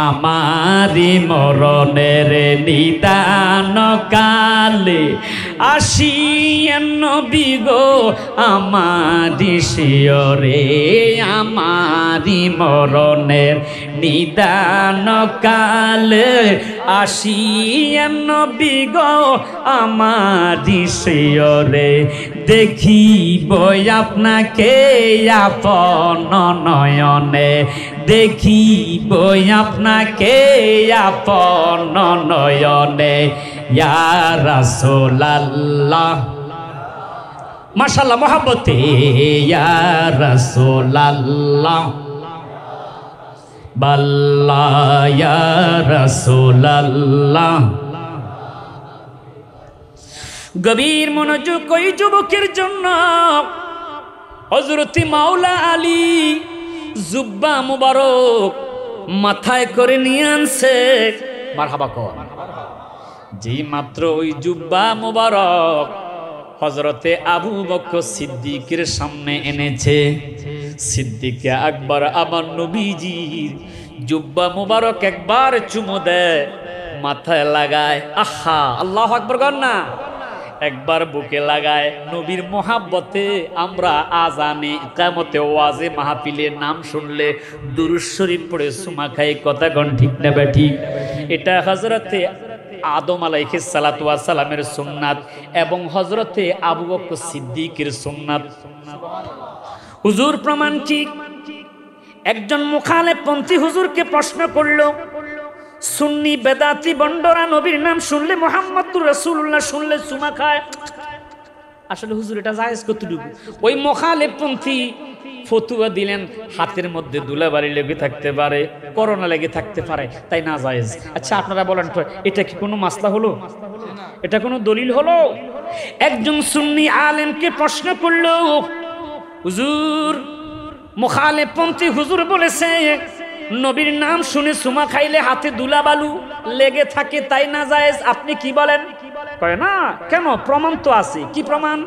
Speaker 1: আমারি মরণের নিদান কালে আসিয়েন নবী গো আমারি শিয়রে, আমারি মরণের নিদান কালে আসিয়েন নবী গো আমারি শিয়রে। দেখিব আপনাকে আপন নয়নে, দেখিব আপনাকে আপন নয়নে, ইয়া রাসূলুল্লাহ। মাশাআল্লাহ, মোহাব্বতে ইয়া রাসূলুল্লাহ, বাল্লা ইয়া রাসূলুল্লাহ। গভীর মনোযোগ ওই যুবকের জন্য হযরত মাওলা আলী জুব্বা মুবারক মাথায় করে নিয়ে আনছে। মারহাবা কর। যেই মাত্র ওই জুব্বা মুবারক হযরতে আবু বকর সিদ্দিকের সামনে এনেছে, সিদ্দিকে আকবর আমার নবীজির জুব্বা মুবারক একবার চুমু দেয়, মাথায় লাগায়, আহা আল্লাহু আকবার কর না, একবার বুকে লাগায়। নবীর মোহাব্বতে আমরা আজানে, কিয়ামতে, ওয়াজে, মাহফিলের নাম শুনলে দুরূদ শরীফ পড়ে সুমা খাই, কথা কোন ঠিক না ঠিক? এটা হযরতে আদম আলাইহিস সালাতু ওয়াস সালামের সুন্নাত এবং হযরতে আবু বকর সিদ্দিকের সুন্নাত। হুজুর প্রমাণ কি? একজন মুখালেফপন্থী হুজুরকে প্রশ্ন করলো, সুন্নি বেদাতি বন্ডরা নবীর নাম শুনলে, মুহাম্মদুর রাসূলুল্লাহ শুনলে চুমা খায়, আসলে হুজুর এটা জায়েজ কতটুকু? ওই মুখালেফপন্থী ফতুয়া দিলেন হাতের মধ্যে ধুলাবালি লেগে থাকতে পারে, করোনা লেগে থাকতে পারে, তাই না জায়েজ। আচ্ছা আপনারা বলেন তো, এটা কি কোনো মাসলা হলো? এটা কোনো দলিল হলো? একজন সুন্নি আলেমকে প্রশ্ন করলো, হুজুর মুখালেফপন্থী হুজুর বলেছে নবীর নাম শুনে সুমা খাইলে হাতে ধুলাবালু লেগে থাকে, তাই না জায়েজ, আপনি কি বলেন? কয় না, কেন? প্রমাণ তো আছে। কি প্রমাণ?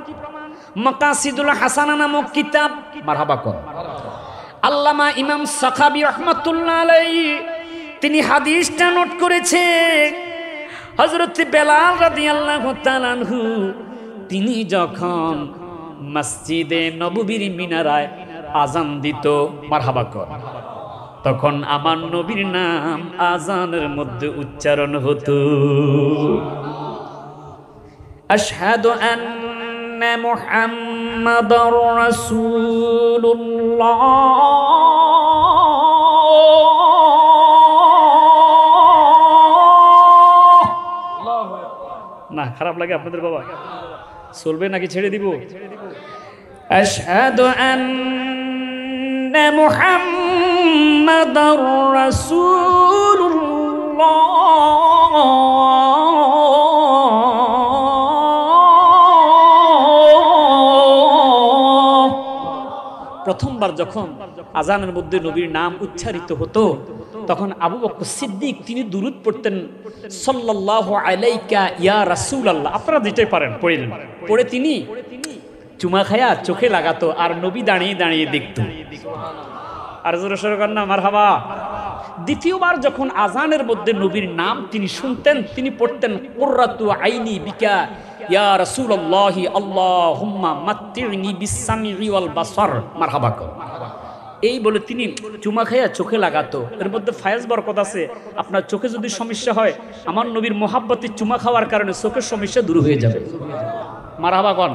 Speaker 1: মাকাসিদুল হাসানা নামক কিতাব, মারহাবা কর, আল্লামা ইমাম সাখাবী রাহমাতুল্লাহ আলাইহি তিনি হাদিসটা নোট করেছে। হযরত বেলাল রাদিয়াল্লাহু তাআলা আনহু তিনি যখন মসজিদে নববীর মিনারায় আজান দিত, মারহাবা কর, তখন আমার নবীর নাম আজানের মধ্যে উচ্চারণ হতো, আশহাদু আন্না মুহাম্মাদুর রাসূলুল্লাহ। না খারাপ লাগে আপনাদের বাবা? চলবে নাকি ছেড়ে দিব? আশহাদু আন্না মুহাম্মাদুর রাসূলুল্লাহ। প্রথমবার যখন আজানের মধ্যে নবীর নাম উচ্চারিত হতো তখন আবু বকর সিদ্দিক তিনি দুরূদ পড়তেন, সাল্লাল্লাহু আলাইকা ইয়া রাসূলুল্লাহ। আপনারা যেটাই পারেন পড়লেন, পড়ে তিনি চুমা খায়া চোখে লাগাতো আর নবী দাঁড়িয়ে দাঁড়িয়ে দেখতো। আর জোরে সোরে কর না মারহাবা। দ্বিতীয়বার যখন আজানের মধ্যে নবীর নাম তিনি শুনতেন তিনি পড়তেন, কুররাতু আইনি বিকা ইয়া রাসূলুল্লাহি আল্লাহুম্মা মাত্তিনি বিস-সামঈ ওয়াল বাসার, মারহাবা কর। এই বলে তিনি চুমা খাইয়া চোখে লাগাতো। এর মধ্যে ফায়েজ বরকত আছে। আপনার চোখে যদি সমস্যা হয় আমার নবীর মোহাব্বতে চুমা খাওয়ার কারণে চোখের সমস্যা দূর হয়ে যাবে, মারহাবা কর।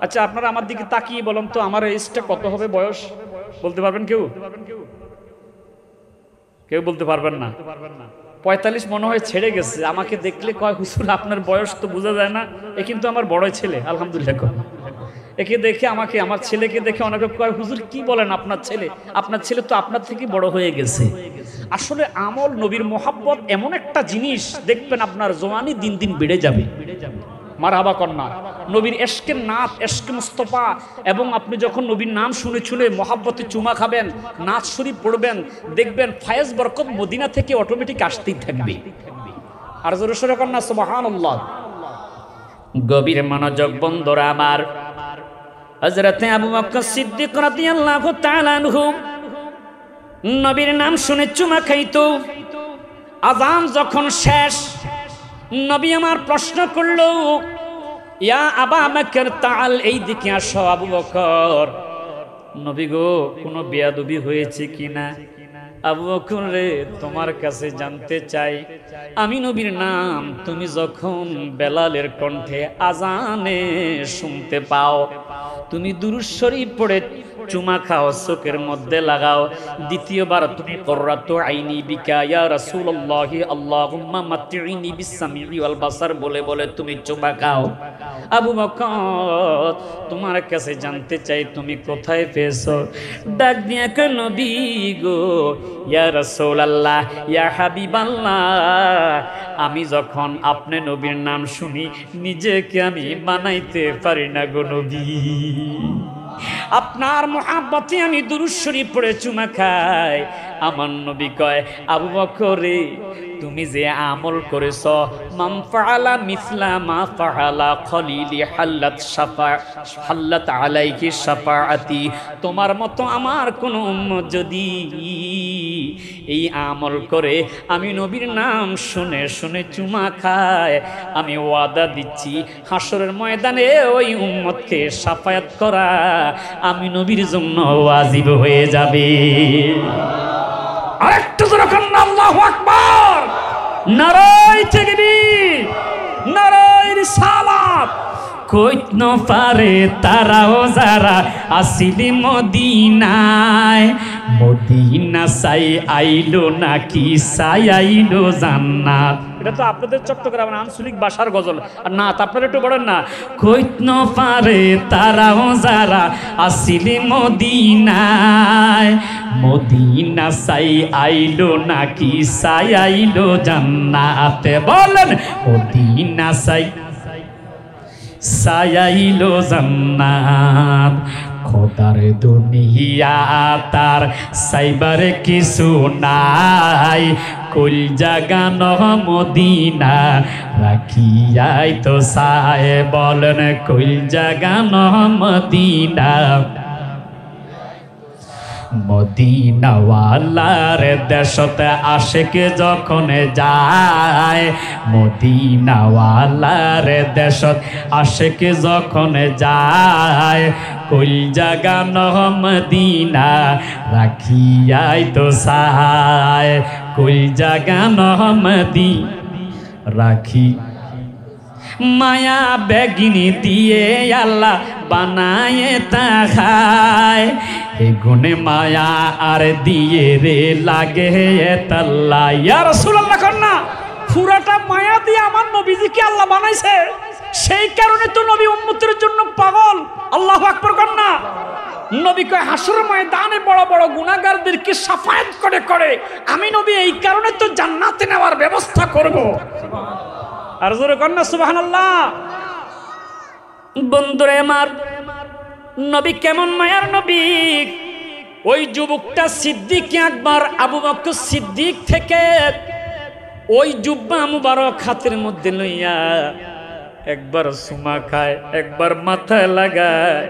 Speaker 1: আচ্ছা আপনারা আমার দিকে তাকিয়ে বলেন তো আমার এজটা কত হবে, বয়স বলতে পারবেন কেউ? কেউ বলতে পারবেন না? 45 মনে হয় ছেড়ে গেছে। আমাকে দেখলে কয় হুজুর আপনার বয়স তো বোঝা যায় না। এ কিন্তু আমার বড় ছেলে, আলহামদুলিল্লাহ। একে দেখে আমাকে, আমার ছেলেকে দেখে অনেকে কয় হুজুর কি বলেন আপনার ছেলে? আপনার ছেলে তো আপনার থেকে বড় হয়ে গেছে। আসলে আমল নবীর মোহাব্বত এমন একটা জিনিস, দেখবেন আপনার জওয়ানি দিন দিন বেড়ে যাবে, মারহাবা কন্যা। নবীর এশকের নাত, এশকে মুস্তাফা, এবং আপনি যখন নবীর নাম শুনে শুনে মোহাব্বতে চুমা খাবেন, নাচ শরীফ পড়বেন, দেখবেন ফায়েজ বরকত মদিনা থেকে অটোমেটিক আসতেই থাকবে। আর জোরে সোরে কন্যা সুবহানাল্লাহ। গভীর মনোযোগ বন্ধুরা আমার, হযরতে আবু বকর সিদ্দিক রাদিয়াল্লাহু তাআলা আনহু নবীর নাম শুনে চুমা খাইতো। আযান যখন শেষ নবী আমার প্রশ্ন করলো, ইয়া আবা বকর তাআল, এই দিকে আসো আবু বকর। নবী গো কোনো বেয়াদবি হয়েছে কিনা? আবু বকর রে তোমার কাছে জানতে চাই, আমি নবীর নাম তুমি যখন বেলালের কণ্ঠে আজানে শুনতে পাও, তুমি দুরূদ শরীফ পড়ে চুমা খাও, চোখের মধ্যে লাগাও, দ্বিতীয়বার তুমি কুররাতু আইনি বিকা ইয়া রাসূলুল্লাহি আল্লাহুম্মা মাত্তিনি বিস-সামঈ ওয়াল বাসার বলে বলে তুমি চুমা খাও। আবু বকর তোমার কাছে জানতে চাই তুমি কোথায় পেয়েছো? ডাক দিয়া কয়, নবী গো, ইয়া রাসূলুল্লাহ, ইয়া হাবিবাল্লাহ, আমি যখন আপনি নবীর নাম শুনি নিজেকে আমি মানাইতে পারি না গো নবী। আপনার মোহাব্বতে আমি দুরূদ শরীফ পড়ে চুমা খাই। আমার নবী কয়, আবু বকর রে তুমি যে আমল করেছ, মান ফাআলা মিসলা মা ফাআলা খলিলি হাল্লাত আলাইহি শাফাআতি, তোমার মতো আমার কোন উম্মত যদি এই আমল করে আমি নবীর নাম শুনে শুনে চুমা খায়, আমি ওয়াদা দিচ্ছি হাসরের ময়দানে ওই উম্মতকে শাফায়াত করা আমি নবীর জন্য ওয়াজিব হয়ে যাবে। আরেকটু জোরে বলুন আল্লাহু আকবার, নারায়ে তাকবীর, নারায়ে রিসালাত। কইত ন পারে তারাও যারা আসিলি মদিনায়, মদিনা চাই আইলো নাকি চাই আইলো জান্নাত। এটা তো আপনাদের চট্টগ্রামের আঞ্চলিক ভাষার গজল, আর না আপনারা একটু বলেন না, কইত ন পারে তারাও যারা আসিলি মদিনায়, মদিনা চাই আইলো নাকি চাই আইলো জান্নাতে। বলেন মদিনা চাই সায়াইলো জান্নাত। খোদার দুনিয়া তার সাইবার কিছু নাই, কুল জাগান মদিনা রাখিয়াই তো সায়। বলেন কুল জাগান মদিনা মদিনাওয়ালার দেশতে আশিক যখন যায়, মদিনাওয়ালার দেশত আশিক যখন যায়, কইল জাগা মদিনা রাখিয়াই তো সাহায়, কইল জাগা মদি রাখি মায়া বেগিনি দিয়ে আল্লাহ বানায়ে তাহায়, এ গুণে মায়া আর দিয়ে রে লাগে তাল্লা। ইয়া রাসূলুল্লাহ কন্যা পুরাটা মায়া দিয়ে আমার নবীজিকে আল্লাহ বানাইছে, সেই কারণে তো নবী উম্মতের জন্য পাগল। আল্লাহু আকবার কন্যা। নবী কয় হাসরের ময়দানে বড় বড় গুনাহগারদেরকে শাফায়াত করে করে আমি নবী এই কারণে তো জান্নাতে নেওয়ার ব্যবস্থা করব। আর জোরে কন্যা সুবহানাল্লাহ। বন্ধুরে আমার, নবী কেমন মায়ার নবী। ওই যুবকটা সিদ্দিক আকবর আবু বকর সিদ্দিক থেকে ওই জুব্বা মুবারক হাতের মধ্যে লইয়া একবার সুমা খায়, একবার মাথায় লাগায়,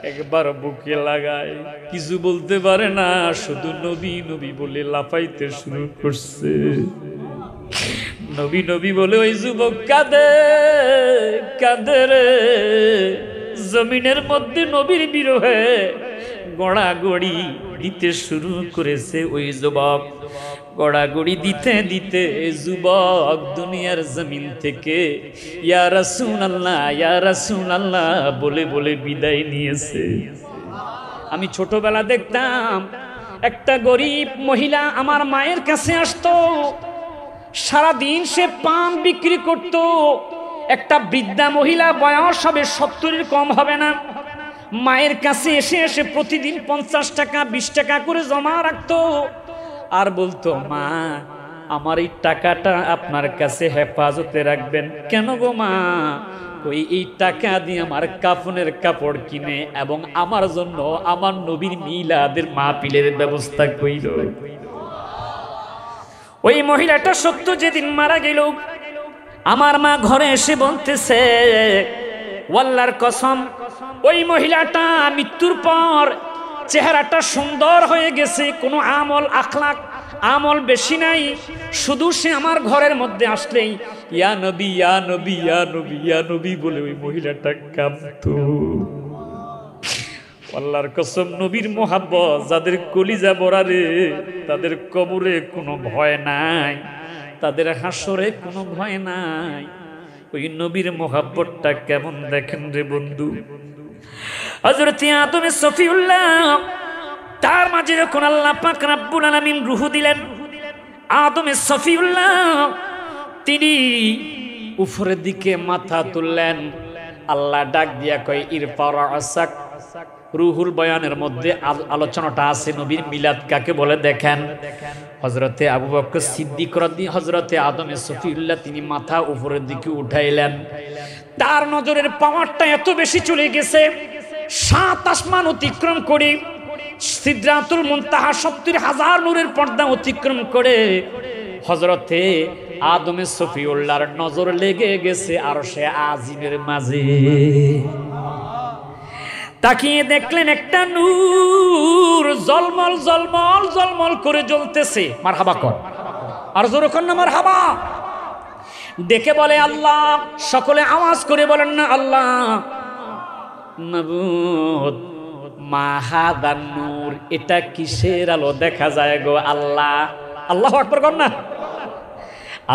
Speaker 1: একবার বুকে লাগায়, কিছু বলতে পারে না, শুধু নবী নবী বলে লাফাইতে শুরু করছে। নবী নবী বলে ওই যুবক কাঁদে কাঁদে রে। জমিনের মধ্যে নবীর বিরহে গড়াগড়ি দিতে শুরু করেছে ওই যুবক। গড়াগড়ি দিতে দিতে যুবক দুনিয়ার জমিন থেকে ইয়া রাসূলুল্লাহ ইয়া রাসূলুল্লাহ বলে বলে বিদায় নিয়েছে। আমি ছোটবেলা দেখতাম একটা গরিব মহিলা আমার মায়ের কাছে আসতো, সারাদিন সে পান বিক্রি করত। একটা বৃদ্ধা মহিলা, বয়স হবে 70-এর কম হবে না, মায়ের কাছে এসে এসে প্রতিদিন 50 টাকা 20 টাকা করে জমা রাখতো আর বলতো, মা আমার এই টাকাটা আপনার কাছে হেফাজতে রাখবেন। কেন গো মা? ওই এই টাকা দিয়ে আমার কাফনের কাপড় কিনে এবং আমার জন্য আমার নবীর মিলাদের মাহফিলের ব্যবস্থা কইল। ওই মহিলাটা সত্য যেদিন মারা গেল, আমার মা ঘরে এসে বলতেছে, ওয়াল্লাহর কসম ওই মহিলাটা মৃত্যুর পর চেহারাটা সুন্দর হয়ে গেছে, কোনো আমল আখলাক আমল বেশি নাই, শুধু সে আমার ঘরের মধ্যে আসলেই ইয়া নবী ইয়া নবী ইয়া নবী ইয়া নবী বলে ওই মহিলাটা কাঁদতো। আল্লাহর কসম, নবীর মোহাব্বত যাদের কলিজা বরারে, তাদের কবরে কোনো ভয় নাই, তাদের হাসরে কোনো ভয় নাই। ওই নবীর মোহাব্বতটা কেমন দেখেন রে বন্ধু। হযরত আদম সফিউল্লাহ, তার মাঝে যখন আল্লাহ পাক রব্বুল আলামিন রূহ দিলেন, আদম সফিউল্লাহ তিনি উপরের দিকে মাথা তুললেন। আল্লাহ ডাক দিয়া কয়, ইরফা রাসাক। রুহুল বয়ানের মধ্যে আলোচনাটা আছে নবীর মিলাদ কাকে বলে দেখেন। হযরতে আবু বকর সিদ্দিক রাদিয়াল্লাহু হযরতে আদম সফিউল্লাহ তিনি মাথা উপরের দিকে উঠাইলেন। তার নজরের পাওয়ারটা এত বেশি চলে গেছে, 7 আসমান অতিক্রম করে সিদরাতুল মুনতাহা 70,000 নূরের পর্দা অতিক্রম করে হযরতে আদম সফিউল্লাহর নজর লেগে গেছে আরশে আজিমের মাঝে। তাকিয়ে দেখলেন একটা নূর জলমল জলমল জলমল করে জ্বলতেছে। মারহাবা কর, আর জোরে কর না মারহাবা। ডেকে বলে আল্লাহ, সকলে আওয়াজ করে বলেন না আল্লাহ। মাবুদ মা হাদান নূর, এটা কিসের আলো দেখা যায় গো আল্লাহ? আল্লাহু আকবার কর না।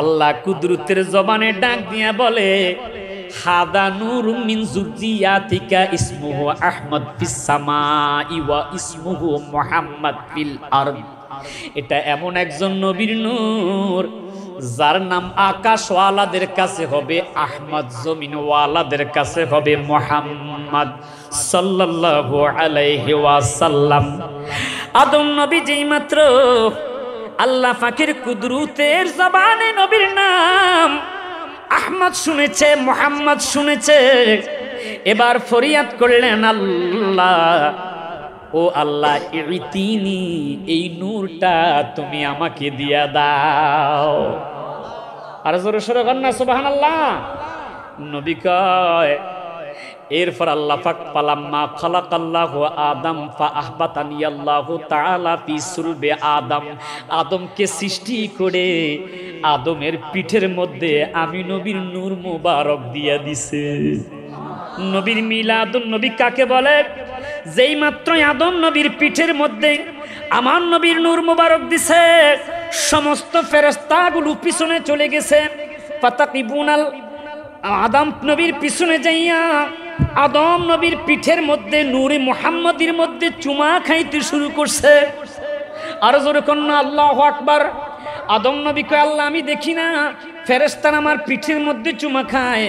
Speaker 1: আল্লাহ কুদরতের জবানে ডাক দিয়া বলে, হাদা নূরুম মিন যুররিয়াতিকা ইসমুহু আহমদ ফিস সামাই ওয়া ইসমুহু মুহাম্মদ ফিল আরদ। এটা এমন একজন নবীর নূর যার নাম আকাশওয়ালাদের কাছে হবে আহমদ, জমিনওয়ালাদের কাছে হবে মুহাম্মদ সাল্লাল্লাহু আলাইহি ওয়াসাল্লাম। আদম নবী যেই মাত্র আল্লাহ পাকের কুদরতের জবানে নবীর নাম আহমদ শুনেছে, মুহাম্মদ শুনেছে, এবার ফরিয়াদ করলেন, আল্লাহ ও আল্লাহ ইতিনি, এই নূরটা তুমি আমাকে দিয়া দাও। আর জোরে সোরে কর না সুবহানাল্লাহ। নবী কয়, এরপর আল্লাহ পাক পালাম্মা খালাকাল্লাহু আদম ফাআহবাতানি আল্লাহু তাআলা ফি সুলবে আদম, আদমকে সৃষ্টি করে আদমের পিঠের মধ্যে আমি নবীর নূর মুবারক দিয়া দিছে। নবীর মিলাদুন নবী কাকে বলে? যেই মাত্র আদম নবীর পিঠের মধ্যে আমার নবীর নূর মুবারক দিছে, সমস্ত ফেরেশতাগুলো পিছনে চলে গেছে। ফাতাকিবুনাল আদম নবীর পিছনে যাইয়া আদম নবীর পিঠের মধ্যে নূরে মুহাম্মদের মধ্যে চুমা খাইতে শুরু করছে। আর জোরে কন্যা আল্লাহু আকবার। আদম নবী কয়, আল্লাহ আমি দেখি না, ফেরেশতারা আমার পিঠের মধ্যে চুমা খায়।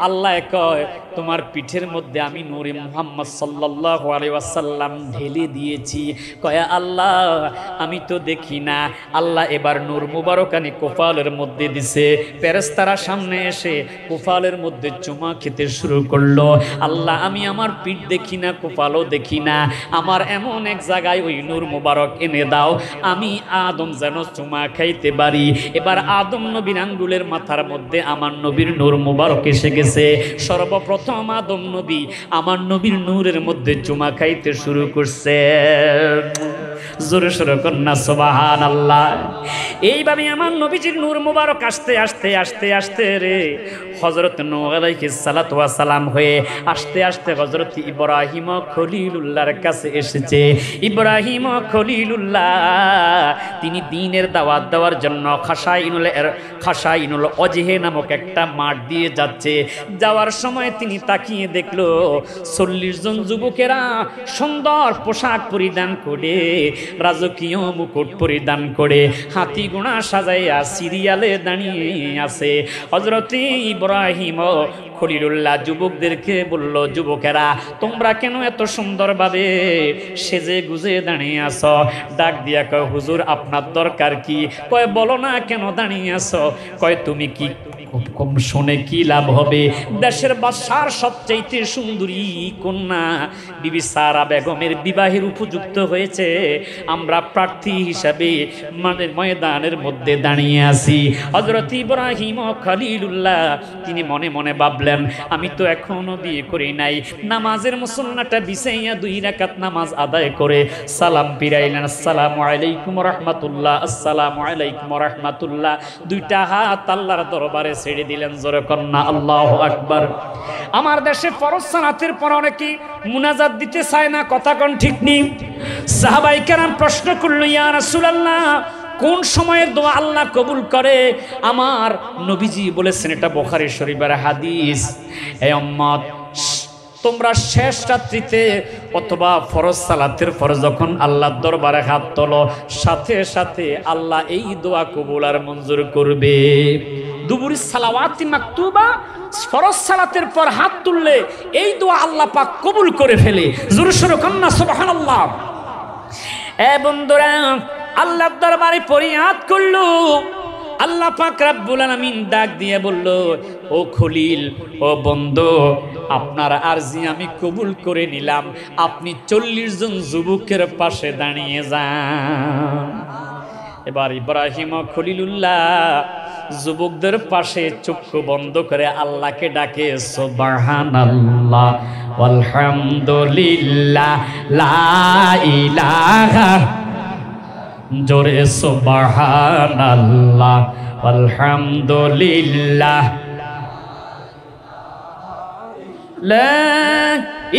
Speaker 1: আল্লাহ কয়, তোমার পিঠের মধ্যে আমি নূরে মুহাম্মদ সাল্লাল্লাহু আলাইহি ওয়াসাল্লাম ঢেলে দিয়েছি। কয় আল্লাহ আমি তো দেখি না। আল্লাহ এবার নূর মুবারকানি কোফালের মধ্যে দিছে। ফেরেশতারা সামনে এসে কোফালের মধ্যে চুমা খেতে শুরু করলো। আল্লাহ আমি আমার পিঠ দেখি না, কোফালও দেখি না, আমার এমন এক জায়গায় ওই নূর মুবারক এনে দাও, আমি আদম যেন চুমা খাইতে পারি। এবার আদম নবীর আঙ্গুলের মাথার মধ্যে আমার নবীর নূর মুবারক এসে গেছে। সর্বপ্রথম আদম নবী আমার নবীর নূরের মধ্যে চুমা খাইতে শুরু করছে। জোরে সোরে কন্যা সুবহানাল্লাহ। এইভাবে আমার নবীজির নূর মুবারক আস্তে আস্তে আস্তে আস্তে রে হযরত নূহ আলাইহিস সালাতু ওয়াস সালাম হয়ে আস্তে আস্তে হযরত ইব্রাহিম খলিলুল্লাহর কাছে এসেছে। ইব্রাহিম খলিলুল্লাহ তিনি দ্বীনের দাওয়াত দেওয়ার জন্য খাসাইনুল ওজহে নামক একটা মাঠ দিয়ে যাচ্ছে। যাওয়ার সময় তিনি তাকিয়ে দেখলো 40 জন যুবকেরা সুন্দর পোশাক পরিধান করে, রাজকীয় মুকুট পরিধান করে, হাতি ঘোড়া সাজাইয়া সিরিয়ালে দাঁড়িয়ে আছে। হযরত ইব্রাহিম খলিলুল্লাহ যুবকদেরকে বলল, যুবকেরা তোমরা কেন এত সুন্দরভাবে সেজে গুজে দাঁড়িয়ে আছো? ডাক দিয়া কয়, হুজুর আপনার দরকার কি? কয় বলো না কেন দাঁড়িয়ে আছো? কয় তুমি কি কম শুনে কি লাভ হবে? দেশের বাদশার সবচাইতে সুন্দরী কন্যা বিবি সারা বেগমের বিবাহের উপযুক্ত হয়েছে, আমরা প্রার্থী হিসাবে ময়দানের মধ্যে দাঁড়িয়ে আছি। হযরত ইব্রাহিম খলিলুল্লাহ তিনি মনে মনে ভাবলেন, আমি তো এখনো বিয়ে করি নাই। নামাজের মুসল্লাটা বিছাইয়া 2 রাকাত নামাজ আদায় করে সালাম ফিরাইলেন, আসসালামু আলাইকুম রাহমাতুল্লাহ, আসসালামু আলাইকুম রাহমাতুল্লাহ। 2টা হাত আল্লাহর দরবারে ছেড়ে দিলেন। জোরে কন্যা আল্লাহু আকবার। আমার দেশে ফরজ সালাতের পর অনেকে মুনাজাত দিতে চায় না, কথা কোন ঠিক নেই? সাহাবায়ে কেরাম প্রশ্ন করলো, ইয়া রাসূলুল্লাহ কোন সময়ের দোয়া আল্লাহ কবুল করে? আমার নবীজি বলেছেন, এটা বুখারী শরীফের হাদিস, হে উম্মত তোমরা শেষ রাত্রিতে অথবা ফরজ সালাতের পর যখন আল্লাহর দরবারে হাত তোলো, সাথে সাথে আল্লাহ এই দোয়া কবুল আর মঞ্জুর করবে। দুবুরি সালাওয়াতি মাকতুবা, ফরজ সালাতের পর হাত তুললে এই দোয়া আল্লাহ পাক কবুল করে ফেলে। জোরে সোরে কন্যা সুবহানাল্লাহ। এ বন্ধুরা আল্লাহর দরবারে ফরিয়াদ করলো। আল্লাহ পাক রব্বুল আলামিন ডাক দিয়ে বলল, ও খলিল, ও বন্ধু, আপনার আরজি আমি কবুল করে নিলাম, আপনি 40 জন যুবকের পাশে দাঁড়িয়ে যান। এবার ইব্রাহিম খলিলুল্লাহ যুবকদের পাশে চক্ষু বন্ধ করে আল্লাহকে ডাকে, সুবহানাল্লাহ আলহামদুলিল্লাহ লা ইলাহা, জোরে সুবহানাল্লাহ আলহামদুলিল্লাহ লা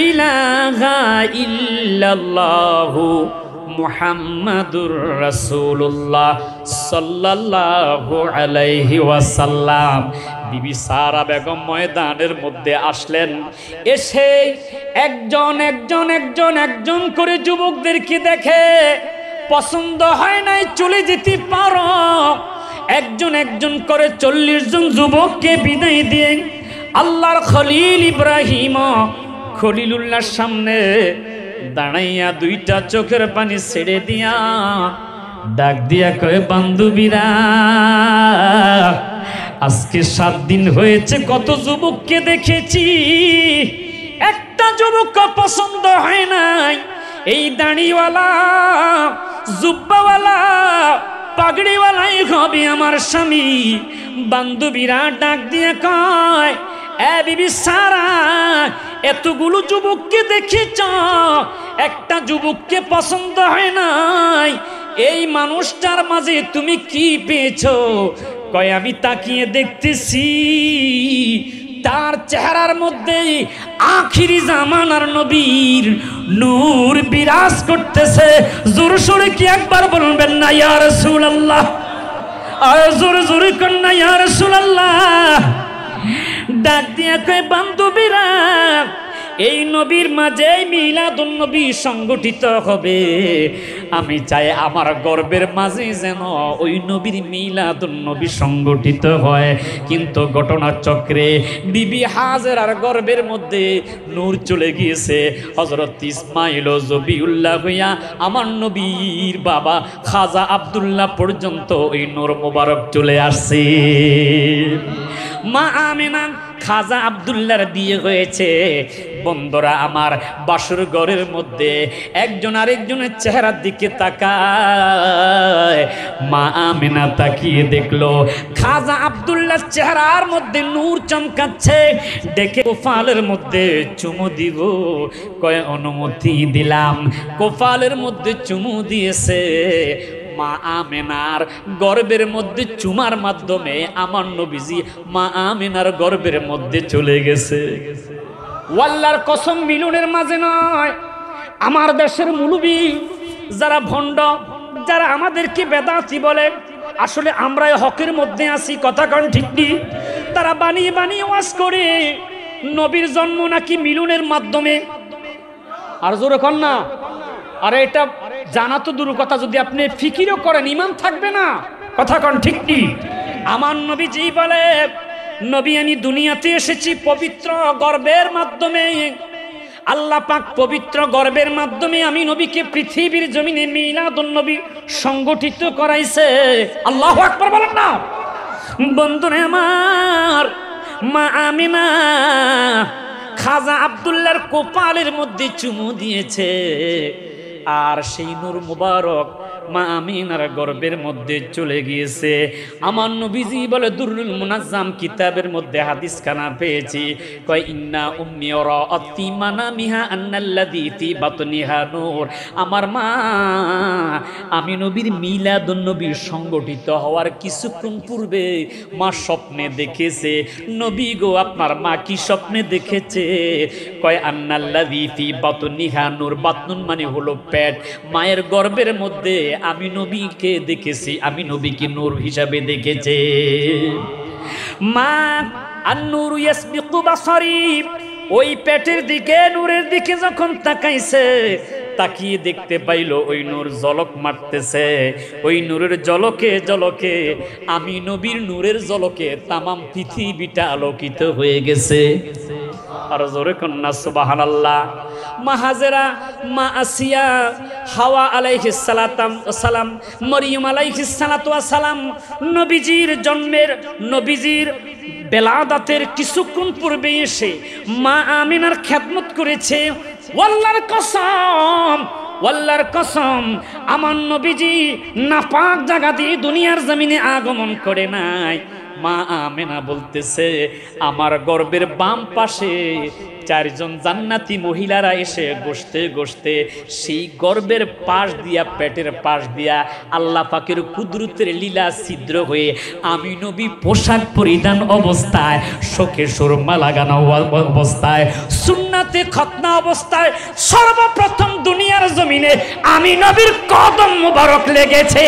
Speaker 1: ইলাহা ইল্লাল্লাহু মুহাম্মাদুর রাসূলুল্লাহ সাল্লাল্লাহু আলাইহি ওয়াসাল্লাম। বিবি সারা বেগম ময়দানের মধ্যে আসলেন। এসে একজন করে যুবকদেরকে দেখে পছন্দ হয় নাই, চলে যেতে পারো। একজন করে 40 জন যুবককে বিদায় দিয়ে আল্লাহর খলিল ইব্রাহিম খলিলুল্লাহর সামনে দাঁড়াইয়া 2টা চোখের পানি ছেড়ে দিয়া ডাক দিয়া কয়, বান্ধবীরা আজকে 7 দিন হয়েছে কত যুবককে দেখেছি, একটা যুবক পছন্দ হয় নাই। এই দাড়িওয়ালা জুব্বাওয়ালা পাগড়িওয়ালাই হবে আমার স্বামী। বান্ধবীরা ডাক দিয়া কয়, এ বিবি সারা এতগুলো যুবককে দেখেছ, একটা যুবককে পছন্দ হয় নাই, এই মানুষটার মাঝে তুমি কি পেয়েছো? কয় আমি তাকিয়ে দেখতেছি তার চেহারার মধ্যে আখিরি জামানার নবীর নূর বিরাজ করতেছে। জোরে সোরে কি একবার বলবেন না ইয়া রাসূলুল্লাহ? আর জোরে জোরে কোন না ইয়া রাসূলুল্লাহ? ডাক দিয়া কয় বান্ধবীরা, এই নবীর মাঝে মিলাদুন নবী সংগঠিত হবে। আমি চাই আমার গর্বের মাঝে যেন ওই নবীর মিলাদুন নবী সংগঠিত হয়। কিন্তু ঘটনা চক্রে বিবি হাজেরার গর্বের মধ্যে নূর চলে গিয়েছে। হযরত ইসমাইল জবিউল্লাহ হইয়া আমার নবীর বাবা খাজা আব্দুল্লাহ পর্যন্ত ওই নূর মোবারক চলে আসছে। মা আমেনা খাজা আব্দুল্লাহর বিয়ে হয়েছে। বন্ধুরা আমার, বাসর ঘরের মধ্যে একজন আরেকজনের চেহারার দিকে তাকায়। মা আমেনা তাকিয়ে দেখলো খাজা আব্দুল্লাহর চেহারার মধ্যে নূর চমকাচ্ছে। দেখে কোফালের মধ্যে চুমু দিব, কয় অনুমতি দিলাম। কোফালের মধ্যে চুমু দিয়েছে। মা আমেনার গর্বের মধ্যে চুমার মাধ্যমে আমার নবীজি মা আমেনার গর্বের মধ্যে চলে গেছে। ওয়াল্লার কসম, মিলনের মাঝে নয়। আমার দেশের মুলবি যারা ভণ্ড, যারা আমাদেরকে বেদাতি বলে, আসলে আমরা হকের মধ্যে আছি, কথা কন ঠিক নেই। তারা বানিয়ে বানিয়ে ওয়াজ করে নবীর জন্ম নাকি মিলনের মাধ্যমে। আর জোরে কন না। আরে এটা জানা তো দূর কথা, যদি আপনি ফিকিরও করেন ইমান থাকবে না, কথা কন ঠিক কি? আমার নবীজি বলে, নবী আমি দুনিয়াতে এসেছি পবিত্র গর্বের মাধ্যমে। আল্লাহ পাক পবিত্র গর্বের মাধ্যমে আমি নবীকে পৃথিবীর জমিনে মিলাদুন নবী সংগঠিত করাইছে। আল্লাহু আকবার বলেন না। বন্ধুরে আমার, মা আমিনা খাজা আব্দুল্লাহর কপালের মধ্যে চুমু দিয়েছে। আর সেই নূর মুবারক মা আমিনার গর্বের মধ্যে চলে গিয়েছে। আমার নবীজি বলে, দুরুল মুনাজ্জাম কিতাবের মধ্যে হাদিস খানা পেয়েছি, কয় ইন্না উম্মি রাআতি মানামিহা আন্নাল্লাযী ফি বাতনিহা নূর। আমার মা আমি নবীর মিলাদুন নবী সংগঠিত হওয়ার কিছুক্ষণ পূর্বে মা স্বপ্নে দেখেছে। নবী গো, আপনার মা কি স্বপ্নে দেখেছে? কয় আন্নাল্লাযী ফি বাতনিহা নূর। বাতনুন মানে হলো পেট। মায়ের গর্ভের মধ্যে আমি নবীকে দেখেছি, আমি নবীকে নূর হিসাবে দেখেছে। মা আন-নূরু ইয়াসবিকু বাসারি, ওই পেটের দিকে নূরের দিকে যখন তাকাইছে, তাকিয়ে দেখতে পাইল ওই নূর ঝলক মারতেছে। ওই নূরের ঝলকে ঝলকে আমি নবীর নূরের ঝলকে তামাম পৃথিবীটা আলোকিত হয়ে গেছে। আর জোরে কন্যা সুবহানাল্লাহ। মা হাজেরা, মা আসিয়া, হাওয়া আলাইহিস সালাম, মরিয়ম আলাইহিস সালাম নবীজির জন্মের, নবীজির বেলাদাতের কিছুক্ষণ পূর্বে এসে মা আমিনার খেদমত করেছে। ওয়াল্লাহর কসম, ওয়াল্লাহর কসম, আমার নবীজি নাপাক জায়গা দিয়ে দুনিয়ার জমিনে আগমন করে নাই। মা আমেনা বলতেছে, আমার গর্বের বাম পাশে চারজন জান্নাতি মহিলারা এসে বসতে বসতে সেই গর্বের পাশ দিয়া, পেটের পাশ দিয়া আল্লাহ পাকের কুদরতের লীলা ছিদ্র হয়ে আমি নবী পোশাক পরিধান অবস্থায়, শোকে সুরমা লাগানো অবস্থায়, সুন্নাতে খতনা অবস্থায় সর্বপ্রথম দুনিয়ার জমিনে আমি নবীর কদম মুবারক লেগেছে।